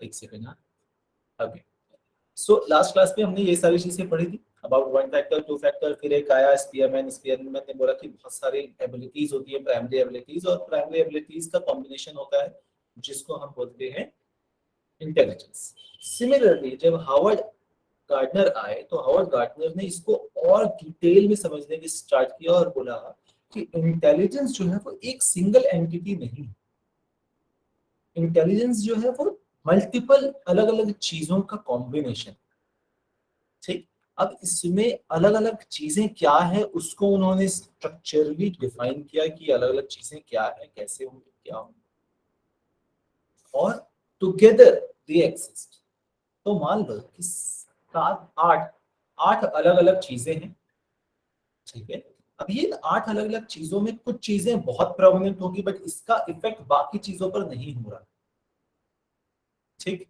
एक सेकंड। हाँ, okay. So last class में हमने ये सारी चीजें पढ़ी थी about one factor, two factor, फिर एक आया स्पीयरमैन। स्पीयरमैन ने बोला कि बहुत सारी एबिलिटीज होती है, प्राइमरी एबिलिटीज, और प्राइमरी एबिलिटीज का कॉम्बिनेशन होता है जिसको हम बोलते हैं इंटेलिजेंस। सिमिलरली जब हार्वर्ड गार्डनर आए तो हार्वर्ड गार्डनर ने इसको और डिटेल में समझने की स्टार्ट किया और बोला कि इंटेलिजेंस जो है वो एक सिंगल एंटिटी नहीं है। इंटेलिजेंस जो है वो मल्टीपल अलग अलग चीजों का कॉम्बिनेशन। ठीक, अब इसमें अलग अलग चीजें क्या है उसको उन्होंने स्ट्रक्चरली डिफाइन किया कि अलग अलग चीजें क्या है, कैसे होंगी, क्या होंगी, और टुगेदर दे एग्जिस्ट। तो मान लो कि सात आठ आठ अलग अलग चीजें हैं। ठीक है, अब ये आठ अलग अलग चीजों में कुछ चीजें बहुत प्रोमिनेंट होगी बट इसका इफेक्ट बाकी चीजों पर नहीं हो रहा। ठीक,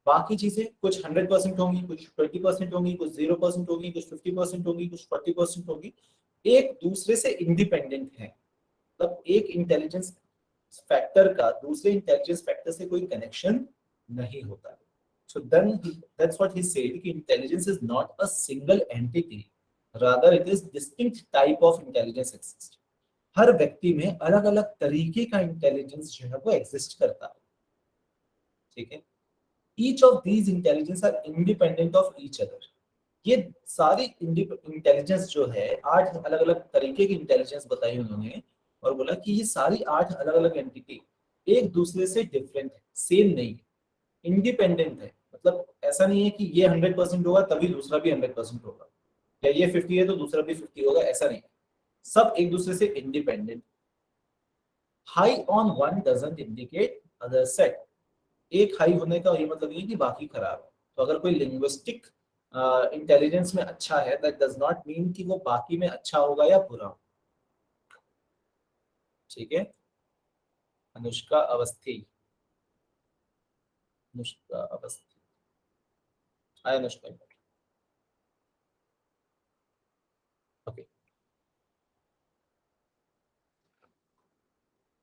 बाकी चीजें कुछ 100% होंगी, कुछ 20% होंगी, कुछ 0% होंगी, कुछ 50% होंगी, कुछ 40% होगी, एक दूसरे से इंडिपेंडेंट है। मतलब एक इंटेलिजेंस फैक्टर का दूसरे इंटेलिजेंस फैक्टर से कोई कनेक्शन नहीं होता। So then that's what he said कि intelligence is not a single entity, rather it is distinct type of intelligence exist. हर व्यक्ति में अलग अलग तरीके का इंटेलिजेंस जो है वो एग्जिस्ट करता है। ठीक है, each of these intelligence are independent of each other। ये सारी इंटेलिजेंस जो है, आठ अलग अलग तरीके की इंटेलिजेंस बताई उन्होंने और बोला कि ये सारी आठ अलग अलग एंटिटी एक दूसरे से डिफरेंट है, सेम नहीं है, इंडिपेंडेंट है। मतलब ऐसा नहीं है कि ये 100% होगा तभी दूसरा भी 100% होगा, या ये 50 है तो दूसरा भी 50 होगा, ऐसा नहीं है। सब एक दूसरे से independent. High on one doesn't indicate other set. एक हाई होने का ये मतलब नहीं है कि बाकी खराब है। तो अगर कोई लिंग्विस्टिक इंटेलिजेंस में अच्छा है, दैट डज नॉट मीन कि वो बाकी में अच्छा होगा या बुरा होगा। ठीक है, अनुष्का अवस्थी, अनुष्का अवस्थी, हाय अनुष्का। ओके,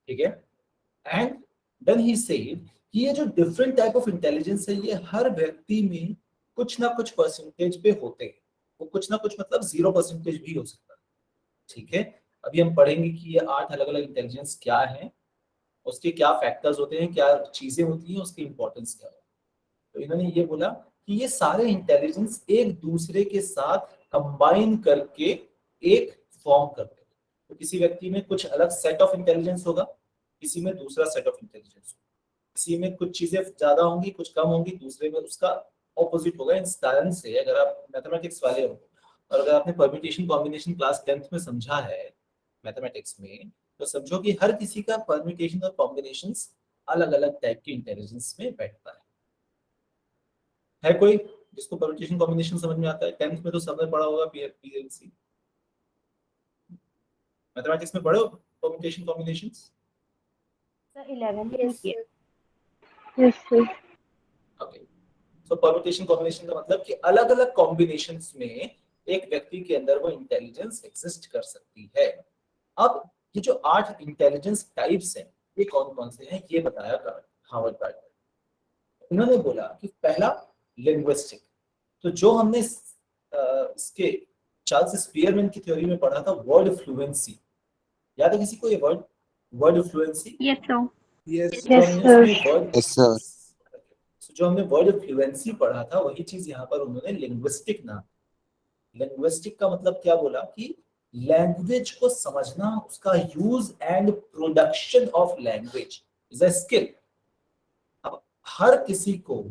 ठीक है। एंड देन ही सेड कि ये जो डिफरेंट टाइप ऑफ इंटेलिजेंस है ये हर व्यक्ति में कुछ ना कुछ परसेंटेज पे होते हैं। वो कुछ ना कुछ मतलब 0% भी हो सकता है। ठीक है, अभी हम पढ़ेंगे कि ये आठ अलग अलग इंटेलिजेंस क्या है, उसके क्या फैक्टर्स होते हैं, क्या चीजें होती हैं, उसकी इंपॉर्टेंस क्या है। तो इन्होंने ये बोला कि ये सारे इंटेलिजेंस एक दूसरे के साथ कंबाइन करके एक फॉर्म करते हैं। तो किसी व्यक्ति में कुछ अलग सेट ऑफ इंटेलिजेंस होगा, किसी में दूसरा सेट ऑफ इंटेलिजेंस होगा, किसी में कुछ चीजें ज्यादा होंगी, कुछ कम होंगी, दूसरे में उसका ऑपोजिट होगा। इस कारण से अगर आप मैथमेटिक्स वाले हो और अगर आपने परम्यूटेशन कॉम्बिनेशन क्लास 10th में समझा है मैथमेटिक्स में, तो समझो कि हर किसी का परम्यूटेशन और कॉम्बिनेशंस अलग अलग टाइप की इंटेलिजेंस में बैठता है कोई जिसको परम्यूटेशन कॉम्बिनेशन समझ में आता है? 10th में तो सबने पढ़ा होगा पीएलसी। मैथमेटिक्स में पढ़े हो परम्यूटेशन कॉम्बिनेशंस? सर 11th में Yes, किया। yes, sir. ओके, सो परम्यूटेशन कॉम्बिनेशन का मतलब कि अलग अलग कॉम्बिनेशंस में एक व्यक्ति के अंदर वो इंटेलिजेंस एग्जिस्ट कर सकती है। अब ये जो आठ इंटेलिजेंस टाइप्स हैं ये कौन कौन से हैं ये बताया हार्वर्ड गार्डनर। उन्होंने बोला कि पहला लिंग्विस्टिक। तो जो हमने इसके चार्ल्स स्पीयरमैन की थ्योरी में पढ़ा था, वर्ड फ्लुएंसी, याद है किसी को ये word, word fluency? Yes, sir. Yes. जो Yes, हमने sir. उसमें वर्ड यस सर। जो हमने वर्ड फ्लुएंसी पढ़ा था वही चीज यहाँ पर उन्होंने लिंग्विस्टिक नाम। लिंग्विस्टिक का मतलब क्या बोला कि लैंग्वेज को समझना, उसका use and production of language is a skill. अब हर किसी को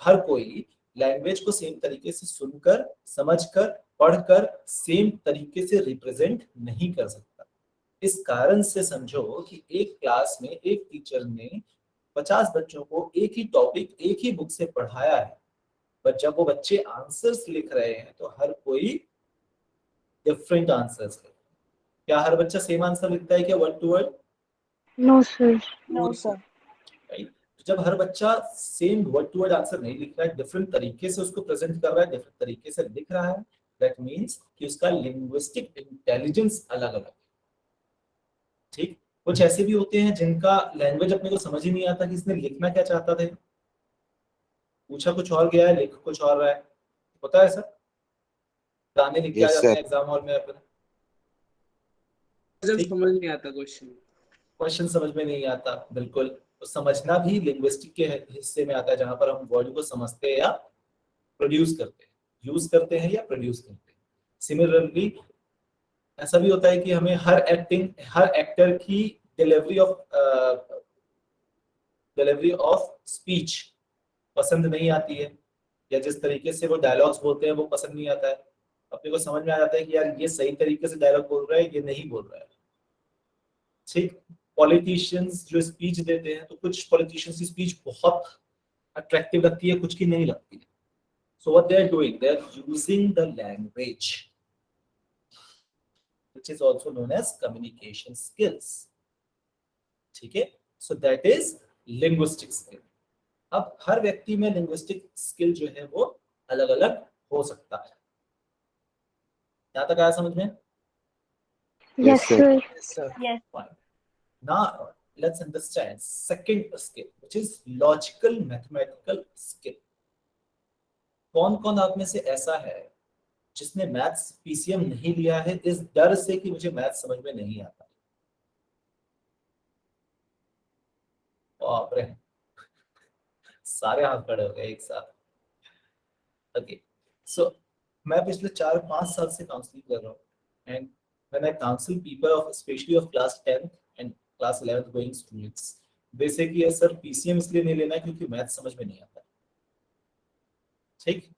हर कोई लैंग्वेज को सेम तरीके से सुनकर, समझकर, पढ़कर सेम तरीके से रिप्रेजेंट नहीं कर सकता। इस कारण से समझो कि एक क्लास में एक टीचर ने 50 बच्चों को एक ही टॉपिक एक ही बुक से पढ़ाया है, पर जब वो बच्चे आंसर्स लिख रहे हैं तो हर कोई डिफरेंट आंसर्स लिख। क्या हर बच्चा सेम आंसर लिखता है क्या word to word? No, sir. No sir. Right. जब हर बच्चा same word to word answer नहीं लिख रहा है, डिफरेंट तरीके से उसको प्रेजेंट कर रहा है, डिफरेंट तरीके से लिख रहा है, दैट मींस कि उसका लिंग्विस्टिक इंटेलिजेंस अलग अलग है। ठीक, कुछ ऐसे भी होते हैं जिनका लैंग्वेज अपने को समझ ही नहीं आता कि इसने लिखना क्या चाहता था। पूछा कुछ और गया है, लिख कुछ और रहा है, होता है सर? गाने लिख के आ Yes, जाते sir. हैं एग्जाम हॉल में अपने, जब ठीक, समझ नहीं आता क्वेश्चन। क्वेश्चन समझ में नहीं आता, बिल्कुल। तो समझना भी लिंग्विस्टिक के हिस्से में आता है, जहां पर हम वर्ड को समझते हैं या प्रोड्यूस करते हैं, यूज करते हैं या प्रोड्यूस करते हैं। सिमिलरली ऐसा भी होता है कि हमें हर एक्टर की डिलीवरी ऑफ स्पीच पसंद नहीं आती है, या जिस तरीके से वो डायलॉग्स बोलते हैं वो पसंद नहीं आता है। अपने को समझ में आ जाता है कि यार ये सही तरीके से डायलॉग बोल रहा है, ये नहीं बोल रहा है, ठीक। पॉलिटिशियंस जो स्पीच देते हैं, तो कुछ पॉलिटिशियंस की स्पीच बहुत अट्रैक्टिव लगती है, कुछ की नहीं लगती है। So what they are doing, they are using the language which is also known as communication skills, ठीक है। So that is linguistic skill. अब हर व्यक्ति में लिंग्विस्टिक स्किल जो है वो अलग अलग हो सकता है। यहाँ तक आया समझ में? Yes, sir. Yes, sir. Yes. Fine. Now let's understand second skill, which is logical mathematical skill. कौन कौन आप में से ऐसा है जिसने मैथ्स पीसीएम नहीं लिया है इस डर से कि मुझे मैथ्स समझ में नहीं आता? बाप रे, सारे हाथ खड़े हो गए एक साथ। ओके, सो मैं पिछले 4-5 साल से काउंसलिंग कर रहा हूँ, and when I counsel people of specially of class 10th and class 11th going students, they say कि सर पीसीएम इसलिए नहीं लेना क्योंकि मैथ्स समझ में नहीं आता, ठीक।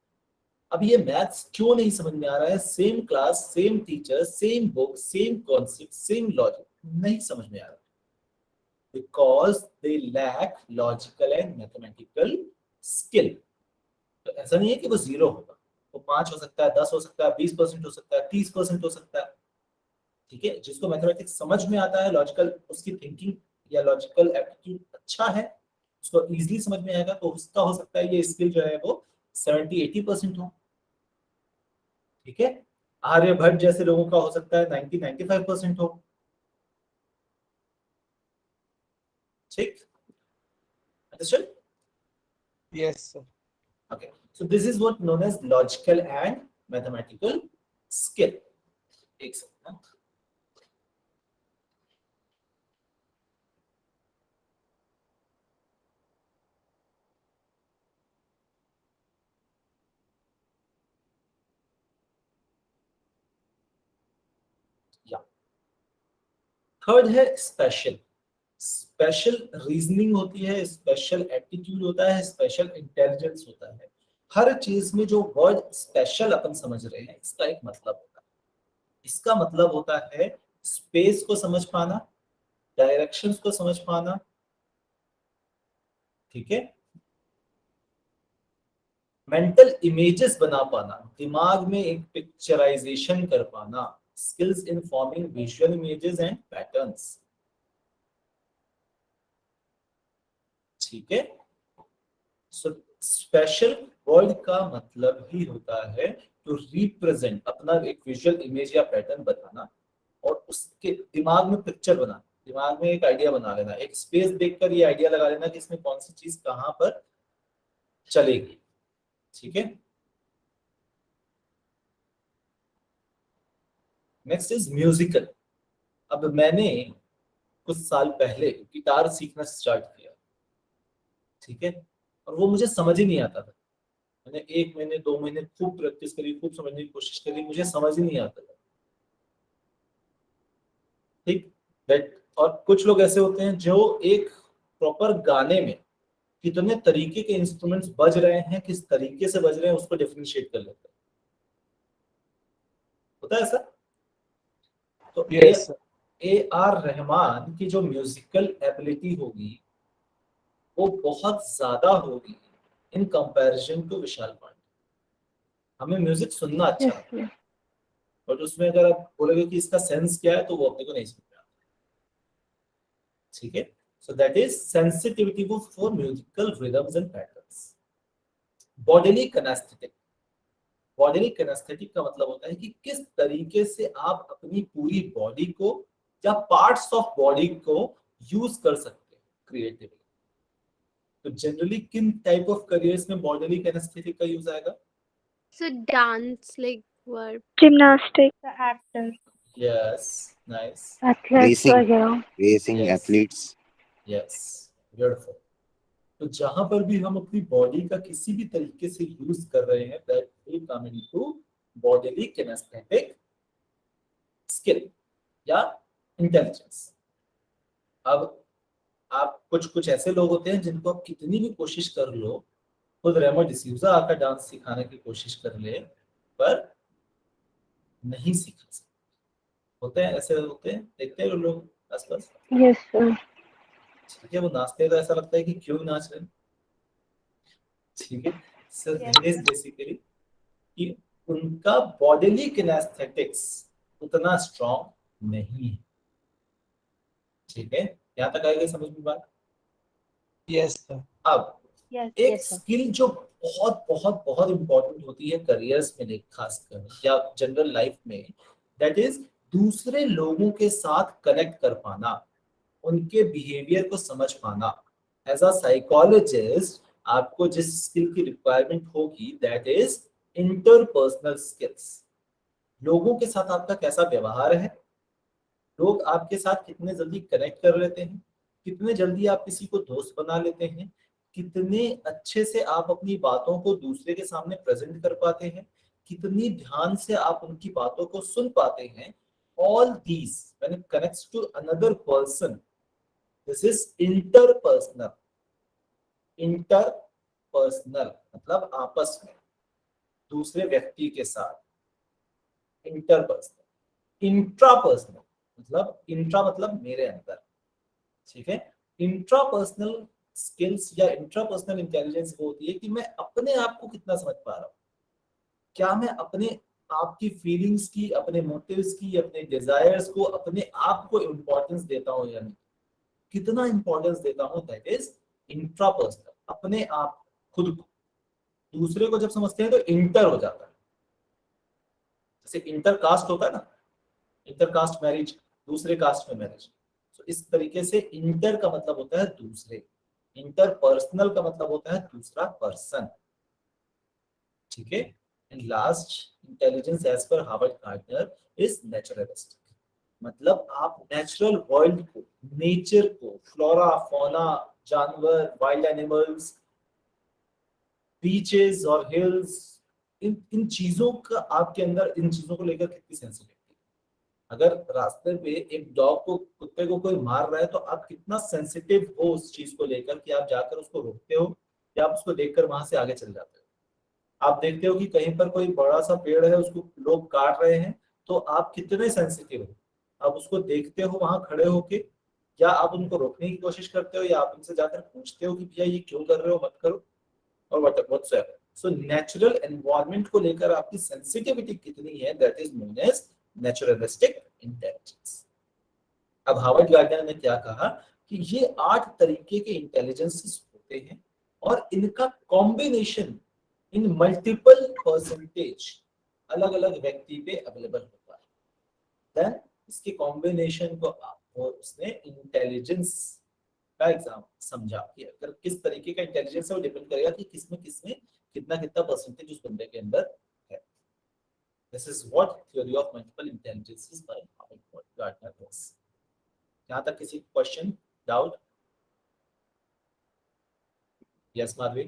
अब ये मैथ्स क्यों नहीं समझ में आ रहा है? Same class, same teacher, same book, same concept, same logic, नहीं समझ में आ रहा, because they lack logical and mathematical skill. तो ऐसा नहीं है कि वो 0 होगा, वो 5 हो सकता है, 10 हो सकता है, 20% हो सकता है, 30% हो सकता है, ठीक है। जिसको मैथमेटिक्स समझ में आता है, लॉजिकल उसकी थिंकिंग या लॉजिकल एप्टीट्यूड अच्छा है, उसको इजीली समझ में आएगा, तो उसका हो सकता है ये स्किल जो है वो 70-80% हो, ठीक है। आर्यभट्ट जैसे लोगों का हो सकता है 90-95% हो, ठीक। Understood? Yes, sir. Okay, so this is what known as logical and mathematical skill. एक सेकंड, या थर्ड है स्पेशल। स्पेशल रीजनिंग होती है, स्पेशल एप्टीट्यूड होता है, स्पेशल इंटेलिजेंस होता है। हर चीज में जो वर्ड स्पेशल अपन समझ रहे हैं, इसका एक मतलब होता है। इसका मतलब होता है स्पेस को समझ पाना, डायरेक्शंस को समझ पाना, ठीक है, मेंटल इमेजेस बना पाना, दिमाग में एक पिक्चराइजेशन कर पाना, skills in forming visual images and patterns, ठीक है। सो स्पेशल वर्ड का मतलब ही होता है टू रिप्रेजेंट, अपना एक विजुअल इमेज या पैटर्न बताना, और उसके दिमाग में पिक्चर बनाना, दिमाग में एक आइडिया बना लेना, एक स्पेस देखकर ये आइडिया लगा लेना कि इसमें कौन सी चीज कहां पर चलेगी, ठीक है। Next is musical. अब मैंने कुछ साल पहले गिटार सीखना स्टार्ट किया, ठीक है, और वो मुझे समझ ही नहीं आता था। मैंने 1 महीने 2 महीने खूब प्रैक्टिस करी, खूब समझने की कोशिश करी, मुझे समझ ही नहीं आता था, ठीक। दैट, और कुछ लोग ऐसे होते हैं जो एक प्रॉपर गाने में कितने तरीके के इंस्ट्रूमेंट्स बज रहे हैं, किस तरीके से बज रहे हैं, उसको डिफरेंशिएट कर लेते हैं, होता है ऐसा। तो Yes, sir. A R Rahman की जो म्यूजिकल एबिलिटी होगी वो बहुत ज्यादा होगी इन कंपैरिजन टू विशाल पांडे। हमें म्यूजिक सुनना अच्छा Yes, लगता है, sir. बट उसमें अगर आप बोलोगे कि इसका सेंस क्या है तो वो अपने को नहीं समझ में आता, ठीक है। So that is sensitivity for musical rhythms and patterns. Bodily kinaesthetic. Bodily kinaesthetic का मतलब होता है कि किस तरीके से आप अपनी पूरी बॉडी को या पार्ट्स ऑफ बॉडी को यूज कर सकते हैं क्रिएटिवली। तो जनरली किन टाइप ऑफ करियर्स में बॉडीली किनेस्थेटिक का यूज आएगा? So dance like verb. Gymnastic, The actor. Yes, nice, athletes Racing. वगैरह. Racing Yes. athletes. Yes, beautiful. तो जहां पर भी हम अपनी बॉडी का किसी भी तरीके से यूज कर रहे हैं, that will come into bodily kinaesthetic skill या इंटेलिजेंस। अब आप कुछ ऐसे लोग होते हैं जिनको आप कितनी भी कोशिश कर लो, खुद रेमो डिसूजा आकर डांस सिखाने की कोशिश कर ले, पर नहीं सीखा सकते। होते हैं, ऐसे होते हैं, देखते हैं लोग आसपास। Yes sir. ठीक है, वो नाचते हैं तो ऐसा लगता है कि क्यों नाच रहे हैं। ठीक है, सो Yes, that is sir. Basically कि उनका बॉडीली किनेस्थेटिक्स उतना स्ट्रॉन्ग नहीं है। ठीक है, यहाँ तक आएगा समझ में बात? Yes, sir. अब Yes, एक yes, sir. स्किल जो बहुत बहुत बहुत इंपॉर्टेंट होती है करियर्स में, खासकर या जनरल लाइफ में, दैट इज दूसरे लोगों के साथ कनेक्ट कर पाना, उनके बिहेवियर को समझ पाना। एज अ साइकोलॉजिस्ट आपको जिस स्किल की रिक्वायरमेंट होगी, दैट इज इंटरपर्सनल स्किल्स। लोगों के साथ आपका कैसा व्यवहार है, लोग आपके साथ कितने जल्दी कनेक्ट कर लेते हैं, कितने जल्दी आप किसी को दोस्त बना लेते हैं, कितने अच्छे से आप अपनी बातों को दूसरे के सामने प्रेजेंट कर पाते हैं, कितनी ध्यान से आप उनकी बातों को सुन पाते हैं। All these when it connects to another person, this is interpersonal. Interpersonal मतलब आपस में, दूसरे व्यक्ति के साथ। इंटरपर्सनल। इंट्रापर्सनल मतलब, इंट्रा मतलब मेरे अंदर। ठीक है, इंट्रापर्सनल स्किल्स या इंट्रापर्सनल इंटेलिजेंस वो होती है कि मैं अपने आप को कितना समझ पा रहा हूँ, क्या मैं अपने आप की फीलिंग्स की, अपने मोटिव्स की, अपने डिजायर्स को, अपने आप को इंपॉर्टेंस देता हूँ या नहीं, कितना इंपॉर्टेंस देता हूँ, दैट इज इंट्रापर्सनल। अपने आप, खुद को। दूसरे को जब समझते हैं तो इंटर हो जाता है। जैसे इंटर कास्ट होता है ना, इंटर कास्ट मैरिज, दूसरे कास्ट में मैरिज। तो इस तरीके से इंटर का मतलब होता है दूसरे, इंटरपर्सनल का मतलब होता है दूसरा पर्सन। ठीक है, and last, intelligence as per Howard Gardner is naturalistic. मतलब आप नेचुरल वर्ल्ड को, नेचर को, फ्लोरा फौना, जानवर, वाइल्ड एनिमल्स, बीचेस और हिल्स, इन चीजों का आपके अंदर, इन चीजों को लेकर कितनी सेंसिटिविटी। अगर रास्ते पे एक डॉग को, कुत्ते को कोई मार रहा है, तो आप कितना सेंसिटिव हो उस चीज को लेकर कि आप जाकर उसको रोकते हो या आप उसको देखकर वहां से आगे चल जाते हो। आप देखते हो कि कहीं पर कोई बड़ा सा पेड़ है, उसको लोग काट रहे हैं, तो आप कितने सेंसिटिव हो, आप उसको देखते हो वहां खड़े होके, या आप उनको रोकने की कोशिश करते हो, या आप उनसे जाकर पूछते हो कि भैया ये क्यों कर रहे हो, मत करो, और व्हाटसएवर। सो नेचुरल एनवायरनमेंट को लेकर आपकी सेंसिटिविटी कितनी है, that is known as naturalistic intelligence. अब हार्वर्ड गार्डनर ने क्या कहा कि ये 8 तरीके के इंटेलिजेंसेस होते हैं और इनका कॉम्बिनेशन इन मल्टीपल परसेंटेज अलग अलग व्यक्ति पे अवेलेबल होता है। देन इसके कॉम्बिनेशन को आपको उसने इंटेलिजेंस का एग्जाम समझा कि अगर किस तरीके का इंटेलिजेंस है वो डिपेंड करेगा कि किसमें कितना कितना परसेंटेज उस बंदे के अंदर है। This is what theory of multiple intelligences by Harvard Gardner was. यहाँ तक किसी question, doubt? Yes, Madhvi.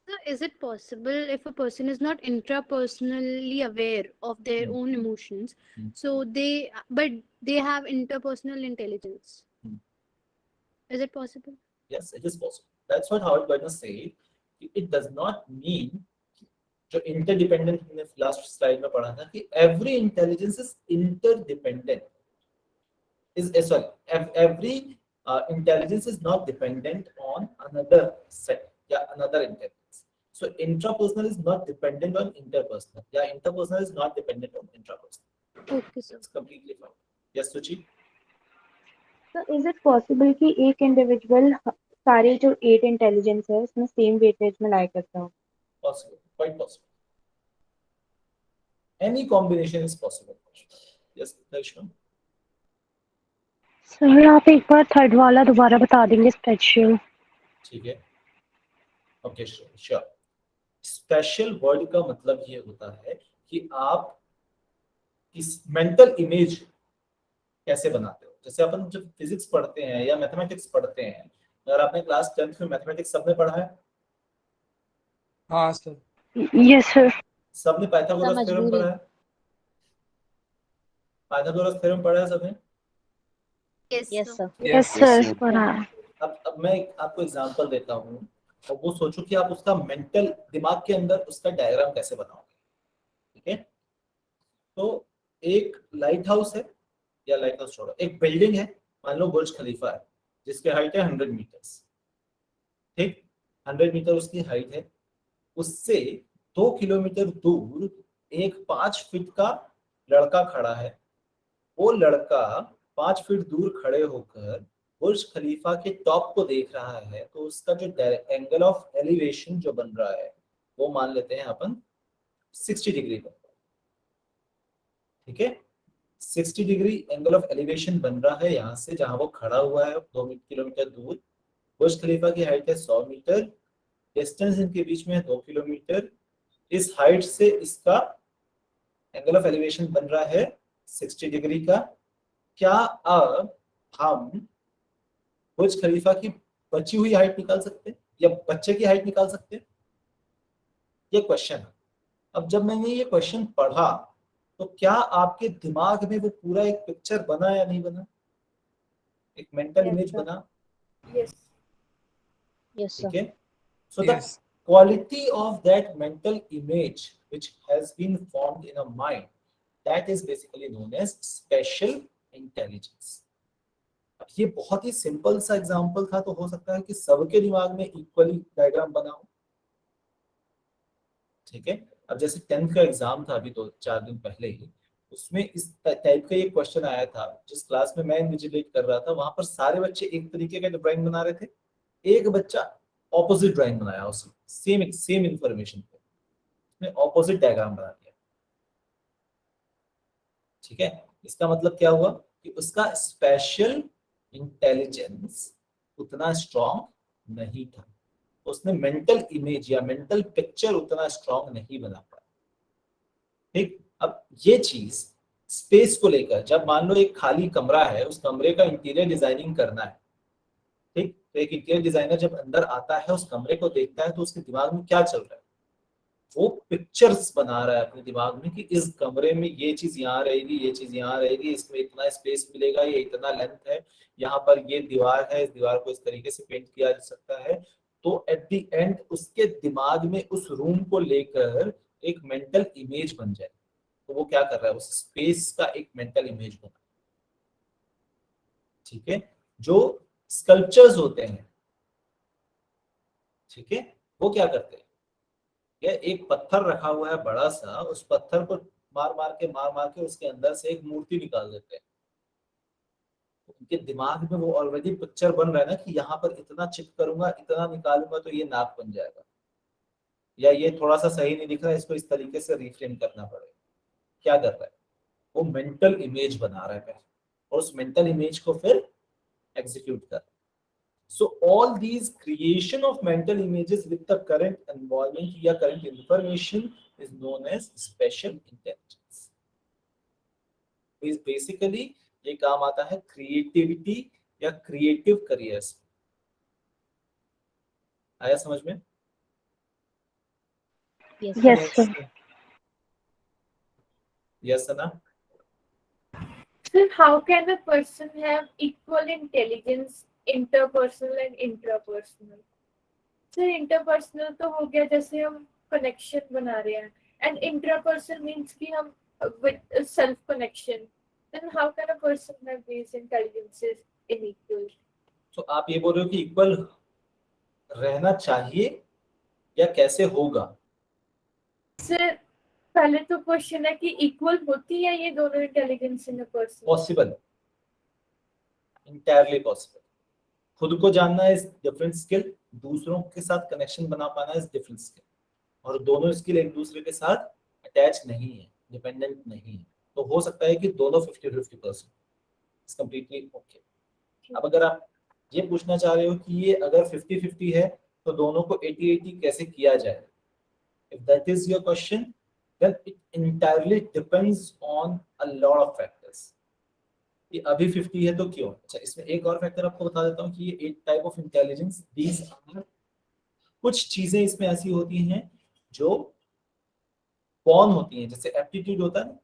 So is it possible if a person is not intrapersonally aware of their own emotions, so but they have interpersonal intelligence? Is it possible? Yes, it is possible. That's what Howard Gardner said. It does not mean, जो interdependent हमने last slide में पढ़ा था कि every intelligence is interdependent. Every intelligence is not dependent on another set, another intelligence. So intrapersonal is not dependent on interpersonal. Interpersonal is not dependent on intrapersonal. Okay, sir. It's completely fine. Yes, Suchi? So is it possible कि एक individual सारे जो 8 intelligence है उसमें same weightage में लाई करता हो? Possible, quite possible. Any combination is possible. Yes, Darshna? Sir आप एक बार थर्ड वाला दोबारा बता देंगे, स्पेशल? ठीक है, ओके श्योर। स्पेशल वर्ड का मतलब ये होता है कि आप इस मेंटल इमेज कैसे बनाते हो। जैसे अपन जब फिजिक्स पढ़ते हैं या मैथमेटिक्स पढ़ते हैं, अगर आपने क्लास 10th में मैथमेटिक्स सबने पढ़ा है, हाँ सर। Yes, sir. सबने पाइथागोरस थ्योरम पढ़ा है, पाइथागोरस थ्योरम पढ़ा है सबने। Yes, Yes, sir. sir. Yes, Yes, sir. sir. पढ़ा। अब मैं आपको एग्जांपल देता हूँ और वो सोचो कि आप उसका मेंटल दिमाग के अंदर उसका डायग्राम कैसे बनाओगे। ठीक है, तो एक लाइट हाउस है, या लाइट हाउस छोड़ो, एक बिल्डिंग है, मान लो बुर्ज खलीफा है, जिसकी हाइट है 100 मीटर्स। ठीक, 100 मीटर उसकी हाइट है। उससे 2 किलोमीटर दूर एक 5 फीट का लड़का खड़ा है। वो लड़का 5 फीट दूर खड़े होकर बुर्ज खलीफा के टॉप को देख रहा है, तो उसका जो एंगल ऑफ एलिवेशन जो बन रहा है वो मान लेते हैं अपन 60 डिग्री का। ठीक है, 60 डिग्री एंगल ऑफ एलिवेशन बन रहा है यहाँ से, जहां वो खड़ा हुआ है 2 किलोमीटर दूर। बुर्ज खलीफा की हाइट है 100 मीटर, डिस्टेंस इनके बीच में है 2 किलोमीटर। इस हाइट से इसका एंगल ऑफ एलिवेशन बन रहा है 60 डिग्री का। क्या अब हम बुर्ज खलीफा की बची हुई हाइट निकाल सकते हैं या बच्चे की हाइट निकाल सकते हैं? ये क्वेश्चन है। अब जब मैंने ये क्वेश्चन पढ़ा तो क्या आपके दिमाग में वो पूरा एक पिक्चर बना या नहीं बना, एक मेंटल Yes, इमेज sir. बना? Yes. Yes, sir. ठीक है, so the Yes. quality of that mental image which has been formed in a mind, that is basically known as special intelligence. अब ये बहुत ही सिंपल सा एग्जांपल था, तो हो सकता है कि सबके दिमाग में इक्वली डायग्राम बना हो। ठीक है, अब जैसे 10th का एग्जाम था अभी 2-4 दिन पहले ही, उसमें इस टाइप का एक क्वेश्चन आया था। जिस क्लास में मैं इन्विजिलेट कर रहा था वहां पर सारे बच्चे एक तरीके का ड्राइंग बना रहे थे, एक बच्चा ऑपोजिट ड्राइंग बनाया, उसमें सेम इंफॉर्मेशन पे उसने ऑपोजिट डायग्राम बना दिया। ठीक है, इसका मतलब क्या हुआ कि उसका स्पेशल इंटेलिजेंस उतना स्ट्रॉन्ग नहीं था, उसने मेंटल इमेज या मेंटल पिक्चर उतना स्ट्रॉन्ग नहीं बना पाया। ठीक, अब ये चीज स्पेस को लेकर, जब मान लो एक खाली कमरा है, उस कमरे का इंटीरियर डिजाइनिंग करना है। ठीक, तो एक इंटीरियर डिजाइनर जब अंदर आता है, उस कमरे को देखता है, तो उसके दिमाग में क्या चल रहा है? वो पिक्चर्स बना रहा है अपने दिमाग में कि इस कमरे में ये चीज यहाँ रहेगी, ये चीज यहाँ रहेगी, इसमें इतना स्पेस मिलेगा, ये इतना लेंथ है, यहाँ पर ये दीवार है, इस दीवार को इस तरीके से पेंट किया जा सकता है। तो एट द एंड उसके दिमाग में उस रूम को लेकर एक मेंटल इमेज बन जाए। तो वो क्या कर रहा है, उस स्पेस का एक मेंटल इमेज बना। ठीक है, जो स्कल्पचर्स होते हैं, ठीक है, वो क्या करते हैं, या एक पत्थर रखा हुआ है बड़ा सा, उस पत्थर को मार मार के उसके अंदर से एक मूर्ति निकाल देते हैं। उनके दिमाग में वो ऑलरेडी पिक्चर बन रहा है ना कि यहाँ पर इतना चिप करूंगा, इतना निकालूंगा तो ये नाक बन जाएगा, या ये थोड़ा सा सही नहीं दिख रहा है, इसको इस तरीके से रिफ्रेम करना पड़ेगा। क्या कर रहा है, वो मेंटल इमेज बना रहा है पहले, और उस मेंटल इमेज को फिर एग्जीक्यूट कर। So all these creation of mental images with the current environment या current information is known as special intelligence. Basically ये काम आता है creativity या creative careers। आया समझ में? Yes, Yes, Yes, sir. sir. Yes ना? Sir, how can a person have equal intelligence, interpersonal and intrapersonal? Sir, interpersonal तो हो गया जैसे हम connection बना रहे हैं, and intrapersonal means कि हम with self connection. Then how can a person have these intelligences in equal? तो आप ये बोल रहे हो कि इक्वल रहना चाहिए या कैसे होगा? Sir, पहले तो क्वेश्चन है कि इक्वल होती है ये दोनों intelligence in a person? Possible, entirely possible. खुद को जानना इज डिफरेंट स्किल, दूसरों के साथ कनेक्शन बना पाना इज डिफरेंट स्किल, और दोनों स्किल एक दूसरे के साथ अटैच नहीं है, डिपेंडेंट नहीं है। तो हो सकता है कि दोनों 50-50% इट्स कंप्लीटली ओके। अब अगर आप ये पूछना चाह रहे हो कि ये अगर 50-50 है तो दोनों को 80-80 कैसे किया जाए। If that is your question, then it entirely depends on a lot of factors. कि अभी 50 है तो क्यों। अच्छा, इसमें एक और फैक्टर आपको बता देता हूँ कि ये 8 type of intelligence, these are, कुछ चीजें इसमें ऐसी होती हैं जो बॉर्न होती हैं। जैसे एप्टीट्यूड होता है,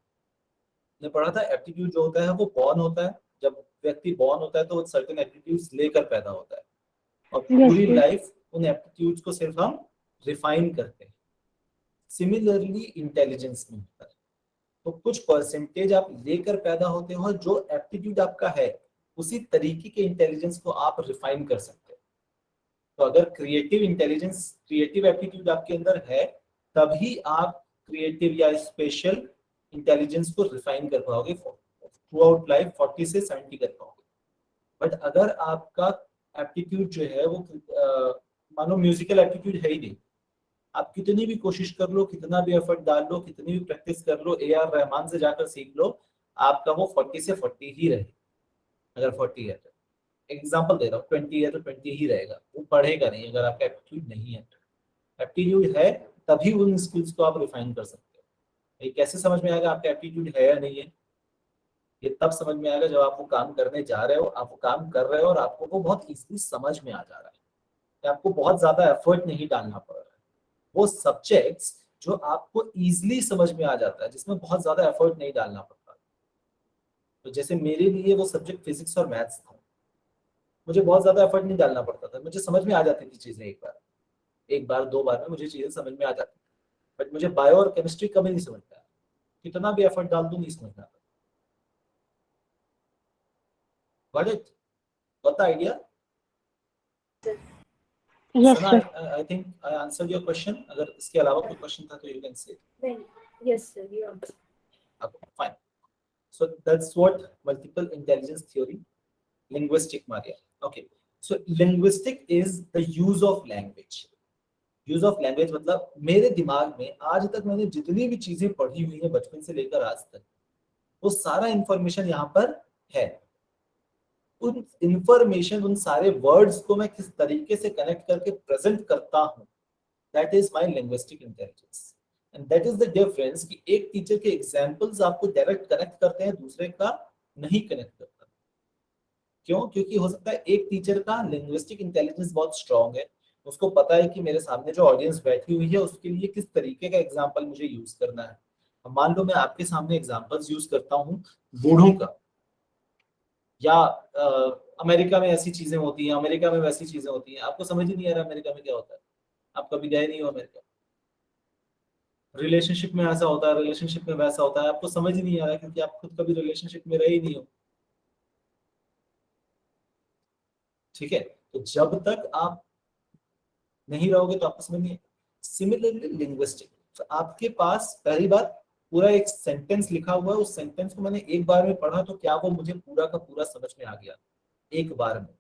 ने पढ़ा था, एप्टीट्यूड जो होता है वो बॉर्न होता है। जब व्यक्ति बॉर्न होता है तो वो सर्टेन एप्टीट्यूड्स लेकर पैदा होता है और पूरी sir. लाइफ उन एप्टीट्यूड्स को सिर्फ हम रिफाइन करते हैं। सिमिलरली इंटेलिजेंस में होता है, तो कुछ परसेंटेज आप लेकर पैदा होते हो, जो एप्टीट्यूड आपका है उसी तरीके के इंटेलिजेंस को आप रिफाइन कर सकते हो। तो अगर क्रिएटिव इंटेलिजेंस, क्रिएटिव एप्टीट्यूड आपके अंदर है, तभी आप क्रिएटिव या स्पेशल इंटेलिजेंस को रिफाइन कर पाओगे थ्रू आउट लाइफ, 40 से 70 कर पाओगे। बट अगर आपका एप्टीट्यूड जो है वो मानो म्यूजिकल एप्टीट्यूड है ही नहीं, आप कितनी भी कोशिश कर लो, कितना भी एफर्ट डाल लो, कितनी भी प्रैक्टिस कर लो, AR रहमान से जाकर सीख लो, आपका वो 40 से 40 ही रहे। अगर 40 है तो एग्जाम्पल दे रहा हूँ, 20 है तो 20 ही रहेगा, वो बढ़ेगा नहीं अगर आपका एप्टीट्यूड नहीं है। एप्टीट्यूड है तभी उन स्किल्स को आप रिफाइन कर सकते हो। ये कैसे समझ में आएगा आपका एप्टीट्यूड है या नहीं है? ये तब समझ में आएगा जब आप वो काम करने जा रहे हो, आप वो काम कर रहे हो और आपको वो बहुत इजीली समझ में आ जा रहा है, कि आपको बहुत ज्यादा एफर्ट नहीं डालना पड़ रहा है। वो सब्जेक्ट्स जो आपको इजीली समझ में आ जाता है, जिसमें बहुत ज्यादा एफर्ट नहीं डालना पड़ता। तो जैसे मेरे लिए वो सब्जेक्ट फिजिक्स और मैथ्स था, मुझे बहुत ज्यादा एफर्ट नहीं डालना पड़ता था, मुझे समझ में आ जाती थी चीजें, एक बार 2 बार में मुझे चीजें समझ में आ जाती। बट मुझे बायो और केमिस्ट्री कभी नहीं समझ में आया, कितना भी एफर्ट डाल दूं नहीं समझ में आता। Got it? Got the idea? Yes, Sana, sir. I think I answered your question. अगर इसके अलावा कोई क्वेश्चन था तो you can say. Yes, sir. You answered. Okay, fine. So that's what multiple intelligence theory, linguistic Maria. Okay. So linguistic is the use of language. Use of language मतलब मेरे दिमाग में आज तक मैंने जितनी भी चीजें पढ़ी हुई है बचपन से लेकर आज तक, वो सारा इंफॉर्मेशन यहाँ पर है। उन इंफॉर्मेशन, उन सारे वर्ड्स को मैं किस तरीके से कनेक्ट करके प्रेजेंट करता हूँ, that is my linguistic intelligence. And that is the difference कि एक टीचर के एग्जांपल्स आपको डायरेक्ट कनेक्ट करते हैं, दूसरे का नहीं कनेक्ट करता। क्यों? क्योंकि हो सकता है एक टीचर का लिंग्विस्टिक इंटेलिजेंस बहुत स्ट्रांग है, उसको पता है कि मेरे सामने जो ऑडियंस बैठी हुई है उसके लिए किस तरीके का एग्जाम्पल मुझे यूज करना है। अब मान लो मैं आपके सामने एग्जाम्पल्स यूज करता हूँ बूढ़ों का, या अमेरिका में ऐसी चीजें होती हैं, अमेरिका में वैसी चीजें होती हैं, आपको समझ ही नहीं आ रहा अमेरिका में क्या होता है, आप कभी गए नहीं हो अमेरिका। रिलेशनशिप में ऐसा होता है, रिलेशनशिप में वैसा होता है, आपको समझ ही नहीं आ रहा क्योंकि आप खुद कभी रिलेशनशिप में रहे ही नहीं हो। ठीक है, तो जब तक आप नहीं रहोगे तो आपको समझ नहीं। सिमिलरली लिंग्विस्टिक, तो आपके पास पहली बात पूरा एक सेंटेंस लिखा हुआ है, उस सेंटेंस को मैंने एक बार में पढ़ा तो क्या वो मुझे पूरा का पूरा समझ में आ गया एक बार में,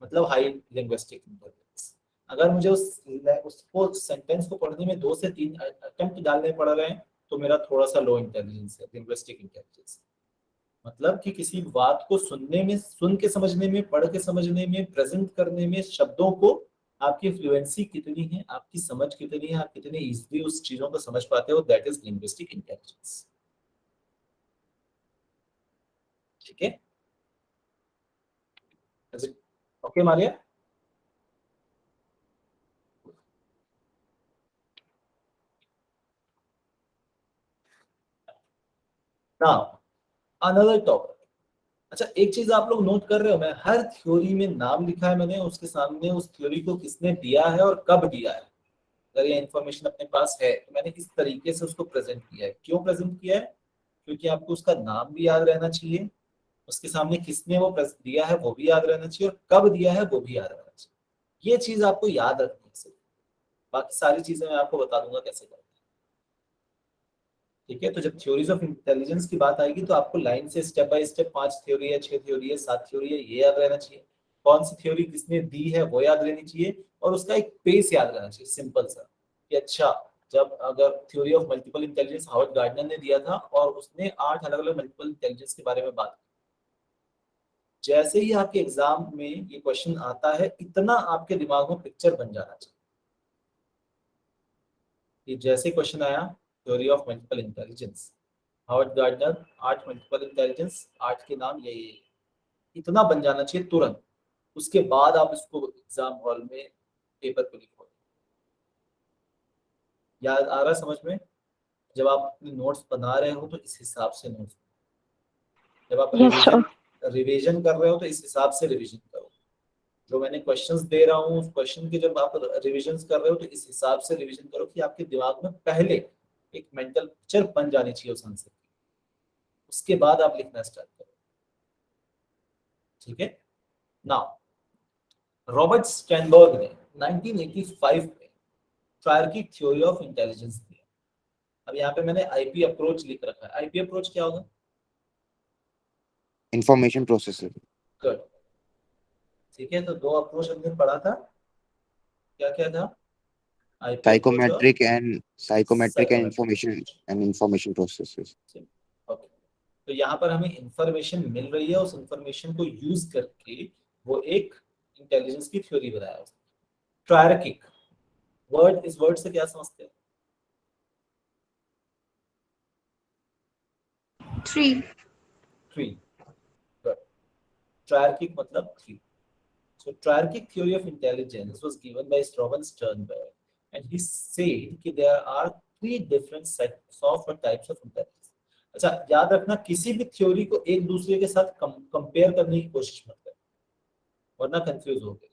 मतलब हाई लिंग्विस्टिक इंटेलिजेंस। अगर मुझे उसको सेंटेंस को पढ़ने में 2 से 3 अटेम्प्ट डालने पड़ रहे हैं तो मेरा थोड़ा सा लो इंटेलिजेंस है, लिंग्विस्टिक इंटेलिजेंस। मतलब कि किसी बात को सुनने में, सुन के समझने में, पढ़ के समझने में, प्रेजेंट करने में, शब्दों को आपकी फ्लुएंसी कितनी है, आपकी समझ कितनी है, आप कितने इजीली उस चीजों को समझ पाते हो, दैट इज लिंग्विस्टिक इंटेलिजेंस। ठीक है, okay Maria? Now another topic. अच्छा, एक चीज आप लोग नोट कर रहे हो, मैं हर थ्योरी में नाम लिखा है मैंने, उसके सामने उस थ्योरी को किसने दिया है और कब दिया है। अगर ये इन्फॉर्मेशन अपने पास है तो मैंने इस तरीके से उसको प्रेजेंट किया है। क्यों प्रेजेंट किया है? क्योंकि आपको उसका नाम भी याद रहना चाहिए, उसके सामने किसने वो दिया है वो भी याद रहना चाहिए, और कब दिया है वो भी याद रहना चाहिए। ये चीज आपको याद रखनी है सिर्फ, बाकी सारी चीजें मैं आपको बता दूंगा कैसे करते हैं। ठीक है, तो जब थ्योरीज ऑफ इंटेलिजेंस की बात आएगी तो आपको लाइन से स्टेप बाय स्टेप 5 थ्योरी है, 6 थ्योरी है, 7 थ्योरी है, ये याद रहना चाहिए। कौन सी थ्योरी किसने दी है वो याद रहनी चाहिए, और उसका एक पेस याद रहना चाहिए सिंपल सा, कि अच्छा जब अगर theory of multiple intelligence Howard Gardner ने दिया था और उसने 8 अलग अलग मल्टीपल इंटेलिजेंस के बारे में बात की, जैसे ही आपके एग्जाम में ये क्वेश्चन आता है, इतना आपके दिमाग में पिक्चर बन जाना चाहिए कि जैसे क्वेश्चन आया theory of multiple intelligence, Howard Gardner, 8 multiple intelligence, 8 के नाम यही, इतना बन जाना चाहिए तुरंत। उसके बाद आप इसको एग्जाम हॉल में पेपर पे लिखो। याद आ रहा समझ में? जब आप अपने नोट्स बना रहे हो तो इस हिसाब से नोट्स, जब आप Yes, sir. रिवीजन कर रहे हो तो इस हिसाब से रिवीजन करो। जो मैंने क्वेश्चंस दे रहा हूँ, उस क्वेश्चन के जब आप रिवीजन कर रहे हो तो इस हिसाब से रिवीजन करो कि आपके दिमाग में पहले एक मेंटल पिक्चर बन जानी चाहिए उस आंसर की, उसके बाद आप लिखना स्टार्ट करो। ठीक है। नाउ रॉबर्ट स्टैनबर्ग ने 1985 में ट्रायर्किक थ्योरी ऑफ इंटेलिजेंस दिया। अब यहाँ पे मैंने आईपी अप्रोच लिख रखा है। आईपी अप्रोच क्या होगा? Information processor. गुड। ठीक है, तो दो अप्रोच हमने पढ़ा था, क्या क्या था? आईपी अप्रोच और psychometric and information processes. Okay, तो यहाँ पर हमें इंफॉर्मेशन मिल रही है, उस इंफॉर्मेशन को यूज करके वो एक इंटेलिजेंस की थ्योरी बनाया उसने। ट्रायर्किक वर्ड, इस वर्ड से क्या समझते हैं? ट्री। Triarchic मतलब three. So triarchic theory of intelligence was given by Robert Sternberg, and he said कि there are 3 different sets of types of intelligence. अच्छा, याद रखना किसी भी थ्योरी को एक दूसरे के साथ कंपेयर करने की कोशिश मत कर, वरना कंफ्यूज हो गए।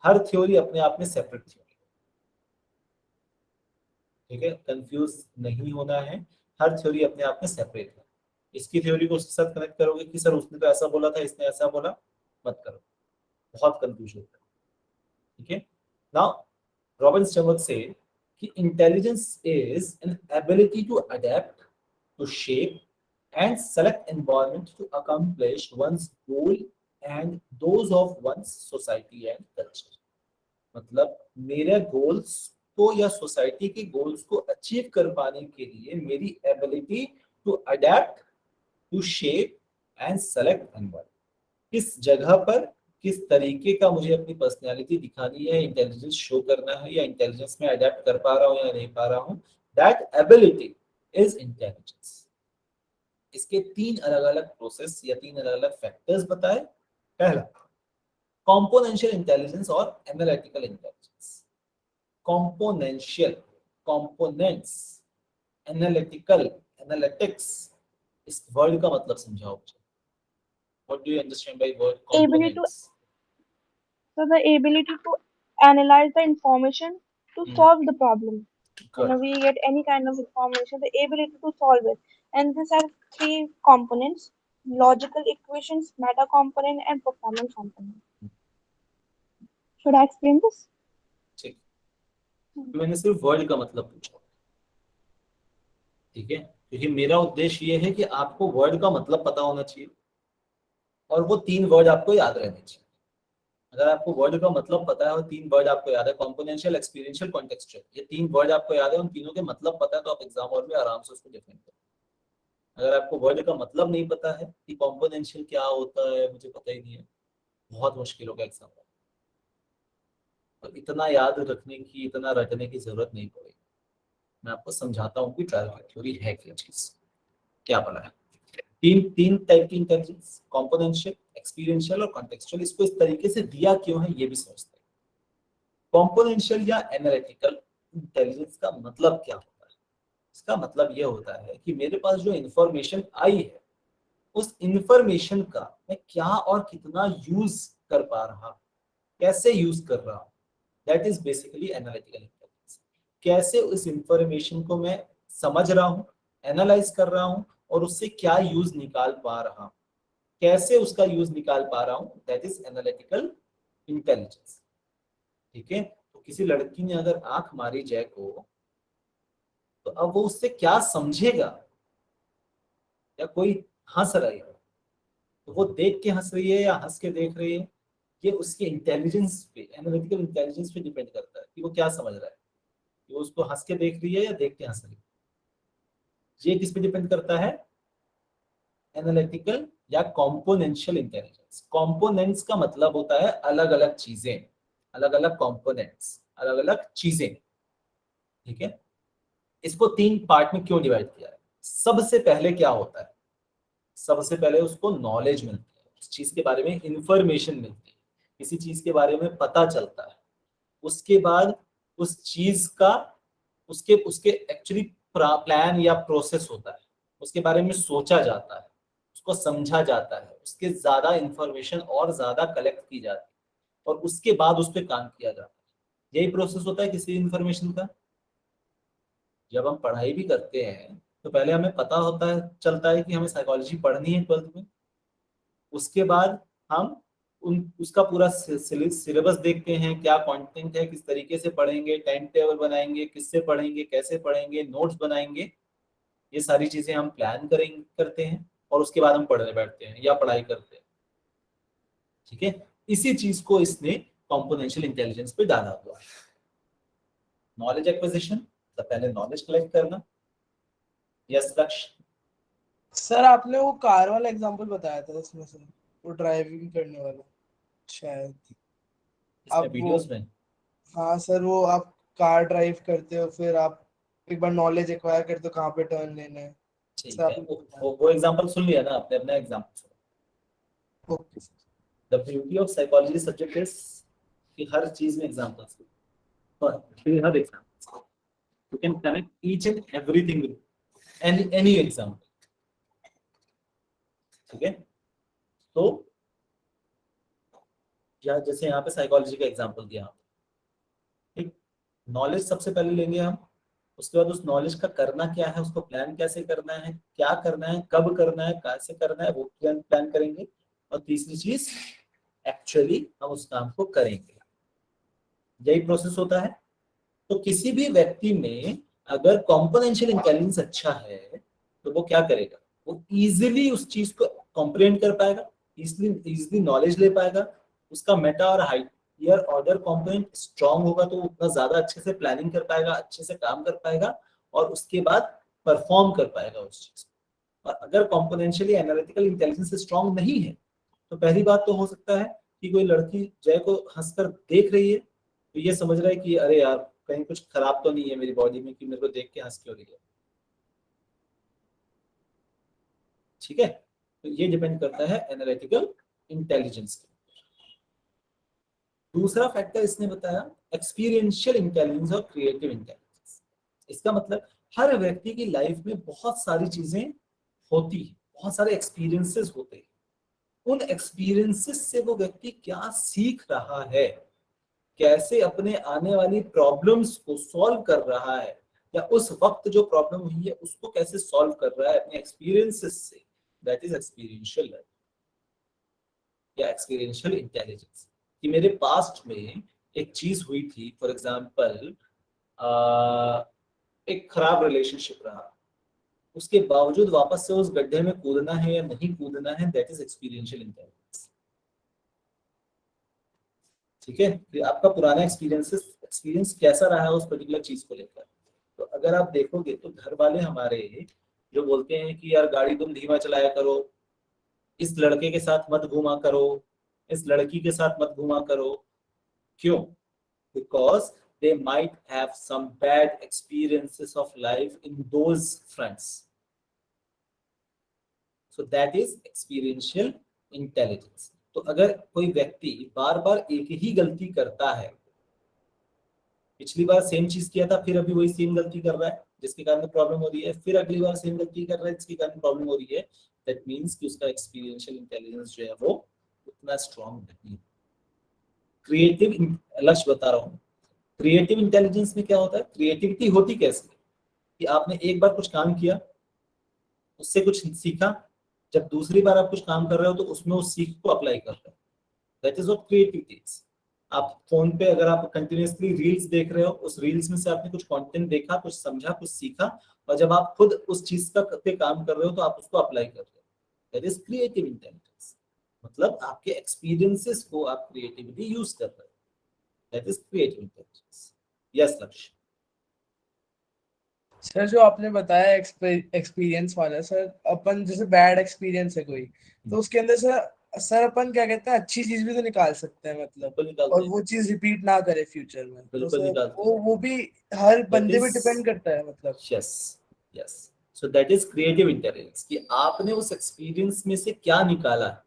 हर थ्योरी अपने आप में सेपरेट थ्योरी, ठीक है? कंफ्यूज नहीं होना है, हर थ्योरी अपने आप में सेपरेट है। इसकी थ्योरी को उसके साथ कनेक्ट करोगे कि सर उसने तो ऐसा बोला था, इसने ऐसा बोला, मत करो, बहुत कंफ्यूज होता है। ठीक है। नाउ रॉबिन स्टर्नबर्ग से कि intelligence is an ability to adapt, to shape and select environment to accomplish one's goal and those of one's society and culture. मतलब मेरे गोल्स को या सोसाइटी के गोल्स को अचीव कर पाने के लिए मेरी ability to adapt, to shape and select environment, किस जगह पर किस तरीके का मुझे अपनी पर्सनैलिटी दिखानी है, इंटेलिजेंस शो करना है, या इंटेलिजेंस में अडेप्ट कर पा रहा हूँ या नहीं पा रहा हूँ, दैट एबिलिटी इज इंटेलिजेंस। इसके 3 अलग अलग प्रोसेस या 3 अलग अलग फैक्टर्स बताए। पहला कॉम्पोनेंशियल इंटेलिजेंस और analytical intelligence. Componential, components, analytical, analytics, इस वर्ड का मतलब समझाओ मुझे। What do you understand by word components? So the ability to analyze the information to solve the problem. Good. When we get any kind of information, the ability to solve it. And these are 3 components: logical equations, meta component, and performance component. Should I explain this? ठीक, मैंने सिर्फ word का मतलब पूछा, ठीक है? क्योंकि मेरा उद्देश्य ये है कि आपको वर्ड का मतलब पता होना चाहिए और वो 3 वर्ड आपको याद रहने चाहिए। अगर आपको वर्ड का मतलब पता है और 3 वर्ड आपको याद है, कॉम्पोनेंशियल, एक्सपीरियंशियल, कॉन्टेक्सचुअल, ये 3 वर्ड आपको याद है, उन तीनों के मतलब पता है, तो आप एग्जाम हॉल में आराम से उसको डिफाइन करें। अगर आपको वर्ड का मतलब नहीं पता है कि कॉम्पोनेंशियल क्या होता है, मुझे पता ही नहीं है, बहुत मुश्किल होगा एग्जाम में। तो इतना याद रखने की, इतना रटने की जरूरत नहीं पड़ेगी। मैं आपको समझाता हूँ कि ट्रायर्किक थ्योरी है क्या चीज, क्या बना है। तीन टाइप की इंटेलिजेंस, कॉम्पोनेंशियल, एक्सपीरियंशियल और कॉन्टेक्सचुअल। इसको इस तरीके से दिया क्यों है ये भी समझते हैं। कॉम्पोनेंशियल या एनालिटिकल इंटेलिजेंस का मतलब क्या होता है? इसका मतलब ये होता है कि मेरे पास जो इंफॉर्मेशन आई है, उस इंफॉर्मेशन का मैं क्या और कितना यूज कर पा रहा, कैसे यूज कर रहा हूँ, that is basically analytical intelligence. कैसे उस इंफॉर्मेशन को मैं समझ रहा हूँ, एनालाइज कर रहा हूँ और उससे क्या यूज निकाल पा रहा हूँ, कैसे उसका यूज निकाल पा रहा हूँ, दैट इज एनालिटिकल इंटेलिजेंस। ठीक है। तो किसी लड़की ने अगर आंख मारी जय को, तो अब वो उससे क्या समझेगा, या कोई हंस रही है तो वो देख के हंस रही है या हंस के देख रही है, ये उसके इंटेलिजेंस पे, एनालिटिकल इंटेलिजेंस पे डिपेंड करता है कि वो क्या समझ रहा है, कि वो उसको हंस के देख रही है या देख के हंस रही है। ये किस पे डिपेंड करता है? एनालिटिकल या कॉम्पोनेंशियल इंटेलिजेंस। कॉम्पोनेंट्स का मतलब होता है अलग अलग चीजें, अलग अलग कॉम्पोनेंट्स, अलग अलग चीजें, ठीक है। इसको 3 पार्ट में क्यों डिवाइड किया है? सबसे पहले क्या होता है, सबसे पहले उसको नॉलेज मिलती है, उस चीज के बारे में इंफॉर्मेशन मिलती है, किसी चीज के बारे में पता चलता है। उसके बाद उस चीज का उसके उसके एक्चुअली प्लान या प्रोसेस होता है, उसके बारे में सोचा जाता है, उसको समझा जाता है, उसके ज्यादा इंफॉर्मेशन और ज्यादा कलेक्ट की जाती है और उसके बाद उस पर काम किया जाता है। यही प्रोसेस होता है किसी इंफॉर्मेशन का। जब हम पढ़ाई भी करते हैं तो पहले हमें पता होता है, चलता है कि हमें साइकोलॉजी पढ़नी है 12th में। उसके बाद हम उसका पूरा सिलेबस देखते हैं, क्या कंटेंट है, किस तरीके से पढ़ेंगे, टाइम टेबल बनाएंगे, किससे पढ़ेंगे, कैसे पढ़ेंगे, नोट्स बनाएंगे, ये सारी चीजें हम प्लान करते हैं और उसके बाद हम पढ़ने बैठते हैं या पढ़ाई करते हैं, ठीक है। इसी चीज को इसने कॉम्पोनेंशियल इंटेलिजेंस पे डाला हुआ है। नॉलेज एक्विजिशन, तो पहले नॉलेज कलेक्ट करना। यस लक्ष्य। सर आपने वो कार वाला एग्जांपल बताया था इसमें से, वो ड्राइविंग करने वाला शायद। इसमें अब वीडियोस में हाँ सर, वो आप कार ड्राइव करते हो, फिर आप एक बार नॉलेज एक्वायर करते हो कहाँ पे टर्न लेना है। ठीक सर है, आपने बताया। वो एग्जांपल सुन लिया ना आपने, अपना एग्जांपल सुनो। Okay sir. The beauty of psychology subject is कि हर चीज में examples, her example you can connect each and everything with any example, ठीक है। तो या जैसे यहाँ पे साइकोलॉजी का एग्जांपल दिया, ठीक। नॉलेज सबसे पहले लेंगे हम, उसके बाद उस नॉलेज का करना क्या है, उसको प्लान कैसे करना है, क्या करना है, कब करना है, कैसे करना है, वो प्लान करेंगे। और तीसरी चीज एक्चुअली हम उस काम को करेंगे। यही प्रोसेस होता है। तो किसी भी व्यक्ति में अगर कॉम्पोनेंशियल इंटेलिजेंस अच्छा है तो वो क्या करेगा, वो इजीली उस चीज को कॉम्प्रिहेंड कर पाएगा, इजीली नॉलेज ले पाएगा। उसका मेटा और हायर ऑर्डर कंपोनेंट स्ट्रांग होगा तो उतना ज्यादा अच्छे से प्लानिंग कर पाएगा, अच्छे से काम कर पाएगा और उसके बाद परफॉर्म कर पाएगा उस चीज को। और अगर कॉम्पोनेंशियली एनालिटिकल इंटेलिजेंस स्ट्रांग नहीं है तो पहली बात तो हो सकता है कि कोई लड़की जय को हंसकर देख रही है तो ये समझ रहा है कि अरे यार कहीं कुछ खराब तो नहीं है मेरी बॉडी में कि मेरे को देख के हंस क्यों रही है, ठीक है। तो ये डिपेंड करता है एनालिटिकल इंटेलिजेंस के। दूसरा फैक्टर इसने बताया एक्सपीरियंशियल इंटेलिजेंस और क्रिएटिव इंटेलिजेंस। इसका मतलब हर व्यक्ति की लाइफ में बहुत सारी चीजें होती है, बहुत सारे एक्सपीरियंसेस होते हैं। उन एक्सपीरियंसेस से वो व्यक्ति क्या सीख रहा है, कैसे अपने आने वाली प्रॉब्लम्स को सॉल्व कर रहा है, या उस वक्त जो प्रॉब्लम हुई है उसको कैसे सॉल्व कर रहा है अपने एक्सपीरियंसेस से, दैट इज एक्सपीरियंशियल या एक्सपीरियंशियल इंटेलिजेंस। कि मेरे पास्ट में एक चीज हुई थी, फॉर एग्जांपल एक खराब रिलेशनशिप रहा, उसके बावजूद वापस से उस गड्ढे में कूदना है या नहीं कूदना है, दैट इज एक्सपीरियंशियल इंटेलिजेंस, ठीक है। कि आपका पुराना एक्सपीरियंस कैसा रहा है उस पर्टिकुलर चीज को लेकर। तो अगर आप देखोगे तो घर वाले हमारे जो बोलते हैं कि यार गाड़ी तुम धीमा चलाया करो, इस लड़के के साथ मत घूमा करो, इस लड़की के साथ मत घूमा करो, क्यों? Because they might have some bad experiences of life in those fronts. So that is experiential intelligence. तो अगर कोई व्यक्ति बार बार एक ही गलती करता है, पिछली बार सेम चीज किया था फिर अभी वही सेम गलती कर रहा है जिसके कारण प्रॉब्लम हो रही है, फिर अगली बार सेम गलती कर रहा है जिसके कारण प्रॉब्लम हो रही है, दैट मींस कि उसका एक्सपीरियंशियल इंटेलिजेंस जो है वो उतना स्ट्रांग नहीं है। क्रिएटिव लक्ष्य बता रहा हूँ, क्रिएटिव इंटेलिजेंस में क्या होता है, क्रिएटिविटी होती कैसे कि आपने एक बार कुछ काम किया, उससे कुछ सीखा, जब दूसरी बार आप कुछ काम कर रहे हो तो उसमें उस सीख को अप्लाई कर रहे हो, that is what creativity is. आप फोन पे अगर आप कंटिन्यूअसली रील्स देख रहे हो, उस रील्स में से आपने कुछ कंटेंट देखा, कुछ समझा, कुछ सीखा, और जब आप खुद उस चीज का पे काम कर रहे हो तो आप उसको अप्लाई कर रहे हो, दैट इज क्रिएटिव इंटेलिजेंस। मतलब आपके एक्सपीरियंसेस को आप क्रिएटिविटी यूज कर रहे हो, that is creative intelligence. Yes लक्ष्य। सर जो आपने बताया एक्सपीरियंस वाला, सर अपन जैसे बैड एक्सपीरियंस है कोई, तो उसके अंदर सर अपन क्या कहते हैं, अच्छी चीज भी तो निकाल सकते हैं मतलब, बिल्कुल निकालते और हैं, वो चीज रिपीट ना करे फ्यूचर में, तो बिल्कुल सर निकालते वो भी हर That बंदे पे is- डिपेंड करता है मतलब। Yes yes, so that is creative intelligence कि आपने उस एक्सपीरियंस में से क्या निकाला है,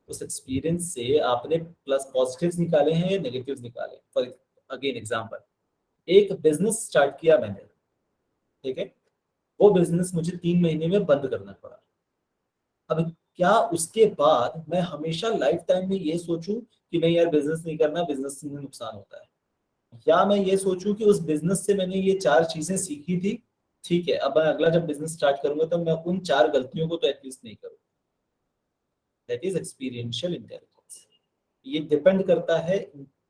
उस एक्सपीरियंस से आपने प्लस पॉजिटिव्स निकाले हैं या नेगेटिव्स निकाले। फॉर अगेन एग्जांपल, एक बिजनेस स्टार्ट किया मैंने, ठीक है, वो बिजनेस मुझे 3 महीने में बंद करना पड़ा। अब क्या उसके बाद मैं हमेशा लाइफ टाइम में ये सोचूं कि नहीं यार बिजनेस नहीं करना, बिजनेस में नुकसान होता है, या मैं ये सोचूं कि उस बिजनेस से मैंने ये 4 चीजें सीखी थी, ठीक है, अब मैं अगला जब बिजनेस स्टार्ट करूंगा तो मैं उन 4 गलतियों को तो एटलीस्ट नहीं करूँ। That is experiential intelligence. ये डिपेंड करता है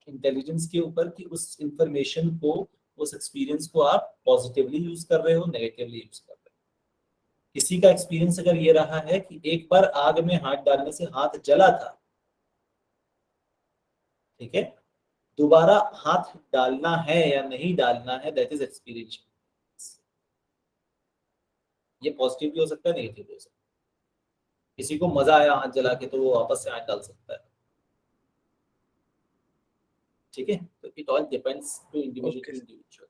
इंटेलिजेंस के ऊपर कि उस इंफॉर्मेशन को, उस एक्सपीरियंस को आप पॉजिटिवली यूज कर रहे हो, नेगेटिवली यूज कर रहे हो। किसी का एक्सपीरियंस अगर ये रहा है कि एक बार आग में हाथ डालने से हाथ जला था, ठीक है, दोबारा हाथ डालना है या नहीं डालना है, दैट इज एक्सपीरियंस। ये पॉजिटिव भी हो सकता है, नेगेटिव भी हो सकता है। किसी को मजा आया हाथ जला के तो वो वापस से हाथ डाल सकता है, ठीक है, तो it all depends to individual to individual.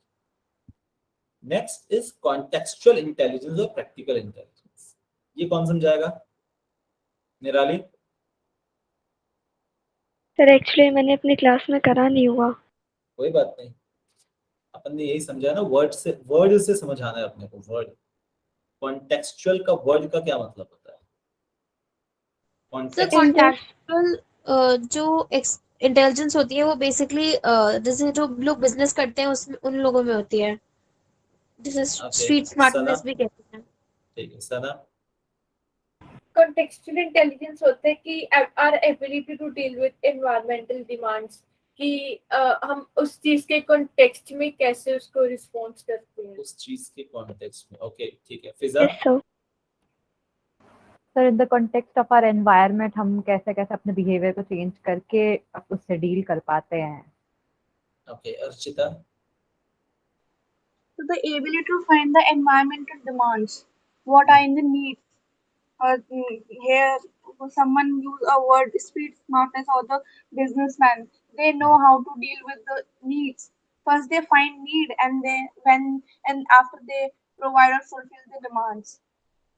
Next is contextual intelligence और प्रैक्टिकल इंटेलिजेंस। ये कौन समझाएगा? निराली। सर एक्चुअली मैंने अपनी क्लास में करा नहीं हुआ। कोई बात नहीं, अपन ने यही समझा ना, वर्ड से समझाना है अपने को। वर्ड कॉन्टेक्सचुअल का वर्ड का क्या मतलब होता है? Sir context. कॉन्टेक्चुअल जो इंटेलिजेंस होती है वो बेसिकली जैसे जो लोग बिजनेस करते हैं उसमें उन लोगों में होती है, जिसे स्ट्रीट सना, स्मार्टनेस भी कहते हैं। ठीक है सना। contextual intelligence होता है कि our ability to deal with environmental demands, कि हम उस चीज के कॉन्टेक्स्ट में कैसे उसको रिस्पॉन्स करते हैं। उस चीज के कॉन्टेक्स्ट में, ओके ठीक है। Fiza. Yes sir. Sir in the context of our environment हम कैसे कैसे अपने बिहेवियर को चेंज करके उससे डील कर पाते हैं। Okay Archita. So the ability to find the environmental demands, what are in the needs. Here, someone use a word street smartness or the businessman. They know how to deal with the needs. First, they find need, and after they provide or fulfill the demands.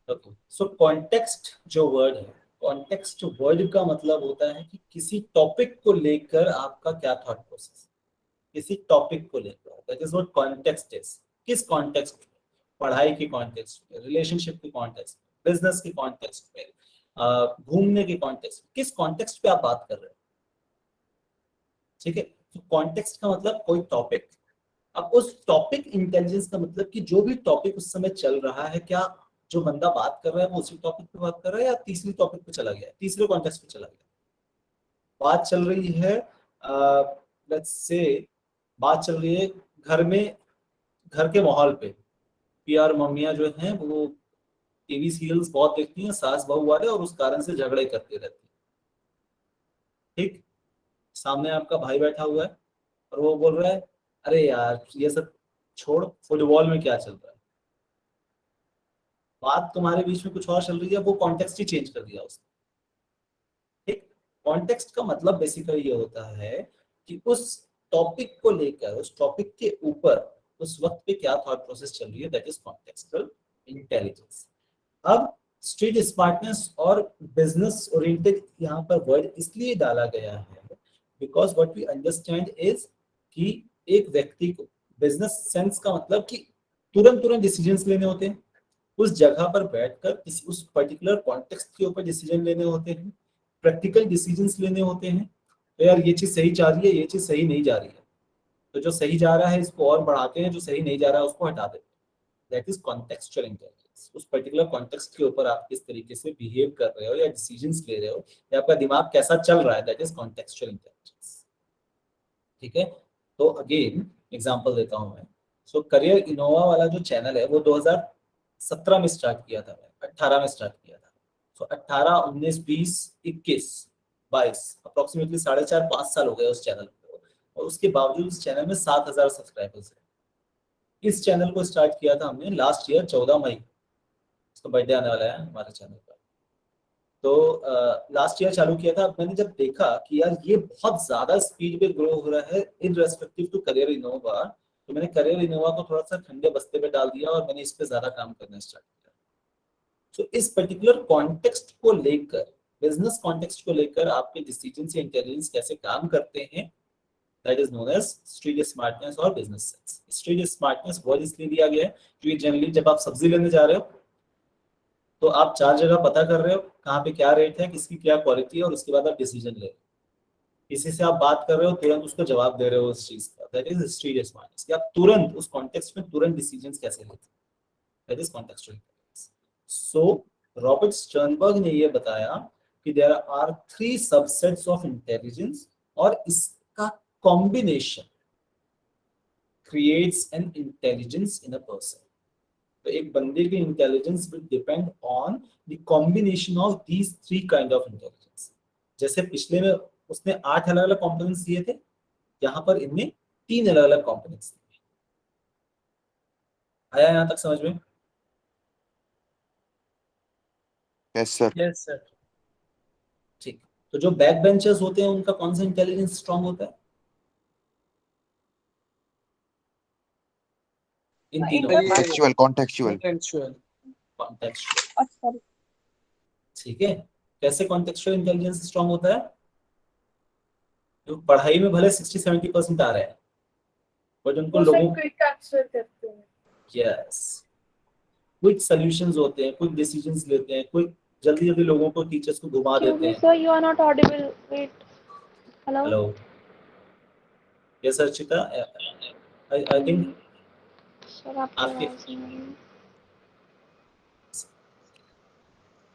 Okay, so context जो word है, context word का मतलब होता है कि किसी topic को लेकर आपका क्या थॉट प्रोसेस, किसी टॉपिक को लेकर, that is what context is. किस कॉन्टेक्स्ट में? पढ़ाई के कॉन्टेक्स्ट में, रिलेशनशिप के कॉन्टेक्स्ट में, बिजनेस के कॉन्टेक्स्ट में, घूमने के कॉन्टेक्स्ट में, किस कॉन्टेक्स्ट पे आप बात कर रहे हो, ठीक है। तो कॉन्टेक्स्ट का मतलब कोई टॉपिक। अब उस टॉपिक इंटेलिजेंस का मतलब कि जो भी टॉपिक उस समय चल रहा है, क्या जो बंदा बात कर रहा है वो उसी टॉपिक पे बात कर रहा है या तीसरी टॉपिक पे चला गया, तीसरे कॉन्टेक्स्ट पे चला गया। बात चल रही है, लेट्स से बात चल रही है घर में, घर के माहौल पे, पीआर मम्मियां जो हैं वो टीवी सीरियल्स बहुत देखती हैं, सास बहू वाले, और उस कारण से झगड़े करती रहती हैं, ठीक। सामने आपका भाई बैठा हुआ है और वो बोल रहा है अरे यार ये सब छोड़, फुटबॉल में क्या चल रहा है। बात तुम्हारे बीच में कुछ और चल रही है, वो कॉन्टेक्स्ट ही चेंज कर दिया उसने, ठीक। कॉन्टेक्स्ट का मतलब बेसिकली ये होता है कि उस टॉपिक को लेकर, उस टॉपिक के ऊपर उस वक्त पे क्या थॉट प्रोसेस चल रही है, दैट इज कॉन्टेक्सुअल इंटेलिजेंस। अब स्ट्रीट स्मार्टनेस और बिजनेस ओरिएंटेड यहाँ पर वर्ड इसलिए डाला गया है because what we understand is कि एक व्यक्ति को बिजनेस सेंस का मतलब कि तुरंत डिसीजंस लेने होते हैं, उस जगह पर बैठकर उस पर्टिकुलर कॉन्टेक्स्ट के ऊपर डिसीजन लेने होते हैं, प्रैक्टिकल डिसीजंस लेने होते हैं। तो यार ये चीज सही जा रही है, ये चीज सही नहीं जा रही है, तो जो सही जा रहा है इसको और बढ़ाते हैं, जो सही नहीं जा रहा है उसको हटा देते हैं। That is contextual intelligence. उस पर्टिकुलर कॉन्टेक्स्ट के ऊपर आप किस तरीके से बिहेव कर रहे हो या डिसीजंस ले रहे हो या आपका दिमाग कैसा चल रहा है, दैट इज कॉन्टेक्सचुअल इंटेलिजेंस, ठीक है। तो अगेन एग्जांपल देता हूं मैं। सो करियर इनोवा वाला जो चैनल है वो 2017 में स्टार्ट किया था, मैं 18 में स्टार्ट किया था। सो 18, 19, 20, 21, 22 अप्रोक्सीमेटली 4.5-5 साल हो गए उस चैनल को, और उसके बावजूद उस चैनल में 7,000 सब्सक्राइबर्स हैं, इस चैनल को स्टार्ट किया था हमने लास्ट ईयर 14 मई, इसका बर्थडे आने वाला है हमारे चैनल का। तो लास्ट ईयर चालू किया था। मैंने जब देखा कि यार ये बहुत ज्यादा स्पीड पे ग्रो हो रहा है in respective to career Innova, तो मैंने करियर इनोवा को थोड़ा सा ठंडे बस्ते पे डाल दिया और मैंने इस पे ज्यादा काम करना स्टार्ट किया। तो इस पर्टिकुलर कॉन्टेक्स्ट को लेकर, बिजनेस कॉन्टेक्स्ट को लेकर आपके डिसीजन से इंटेलिजेंस कैसे काम करते हैं, that is known as street smartness और business sense. Street smartness word इसलिए दिया गया है क्योंकि जनरली जब आप सब्जी लेने जा रहे हो तो आप 4 जगह पता कर रहे हो कहाँ पे क्या रेट है, किसकी क्या क्वालिटी है, और उसके बाद आप डिसीजन ले रहे हो। किसी से आप बात कर रहे हो, तुरंत उसको जवाब दे रहे हो उस चीज का, दैट इज स्ट्रीट स्मार्टनेस। कि आप तुरंत उस कॉन्टेक्स्ट में तुरंत डिसीजंस कैसे लेते हैं, that is contextual intelligence. So Robert Sternberg ने ये बताया कि there are 3 subsets of intelligence और इसका combination creates an intelligence in a person. तो एक बंदे की intelligence will depend on the combination of these 3 kind of intelligence. जैसे पिछले में उसने 8 अलग अलग कॉम्पोनेंट्स दिए थे, यहाँ पर इनमें 3 अलग अलग कॉम्पोनेंट्स दिए। आया यहाँ तक समझ में? Yes, sir. Yes sir. ठीक। तो जो बैक बेंचर्स होते हैं उनका कौन सा इंटेलिजेंस स्ट्रांग होता है इन तीनों में? Contextual. कॉन्टेक्चुअल। अच्छा ठीक है। कैसे कॉन्टेक्चुअल इंटेलिजेंस स्ट्रांग होता है? जो पढ़ाई में भले 60-70% आ रहे हैं बट उनको वो लोगों सब क्विक आंसर करते हैं। यस क्विक सॉल्यूशंस होते हैं, क्विक डिसीजंस लेते हैं, क्विक जल्दी जल्दी लोगों को, टीचर्स को घुमा देते हैं। sir, you are not audible. Wait. Hello. Hello yes Archita, I think sir आपकी आपके आवाज नहीं आ रही।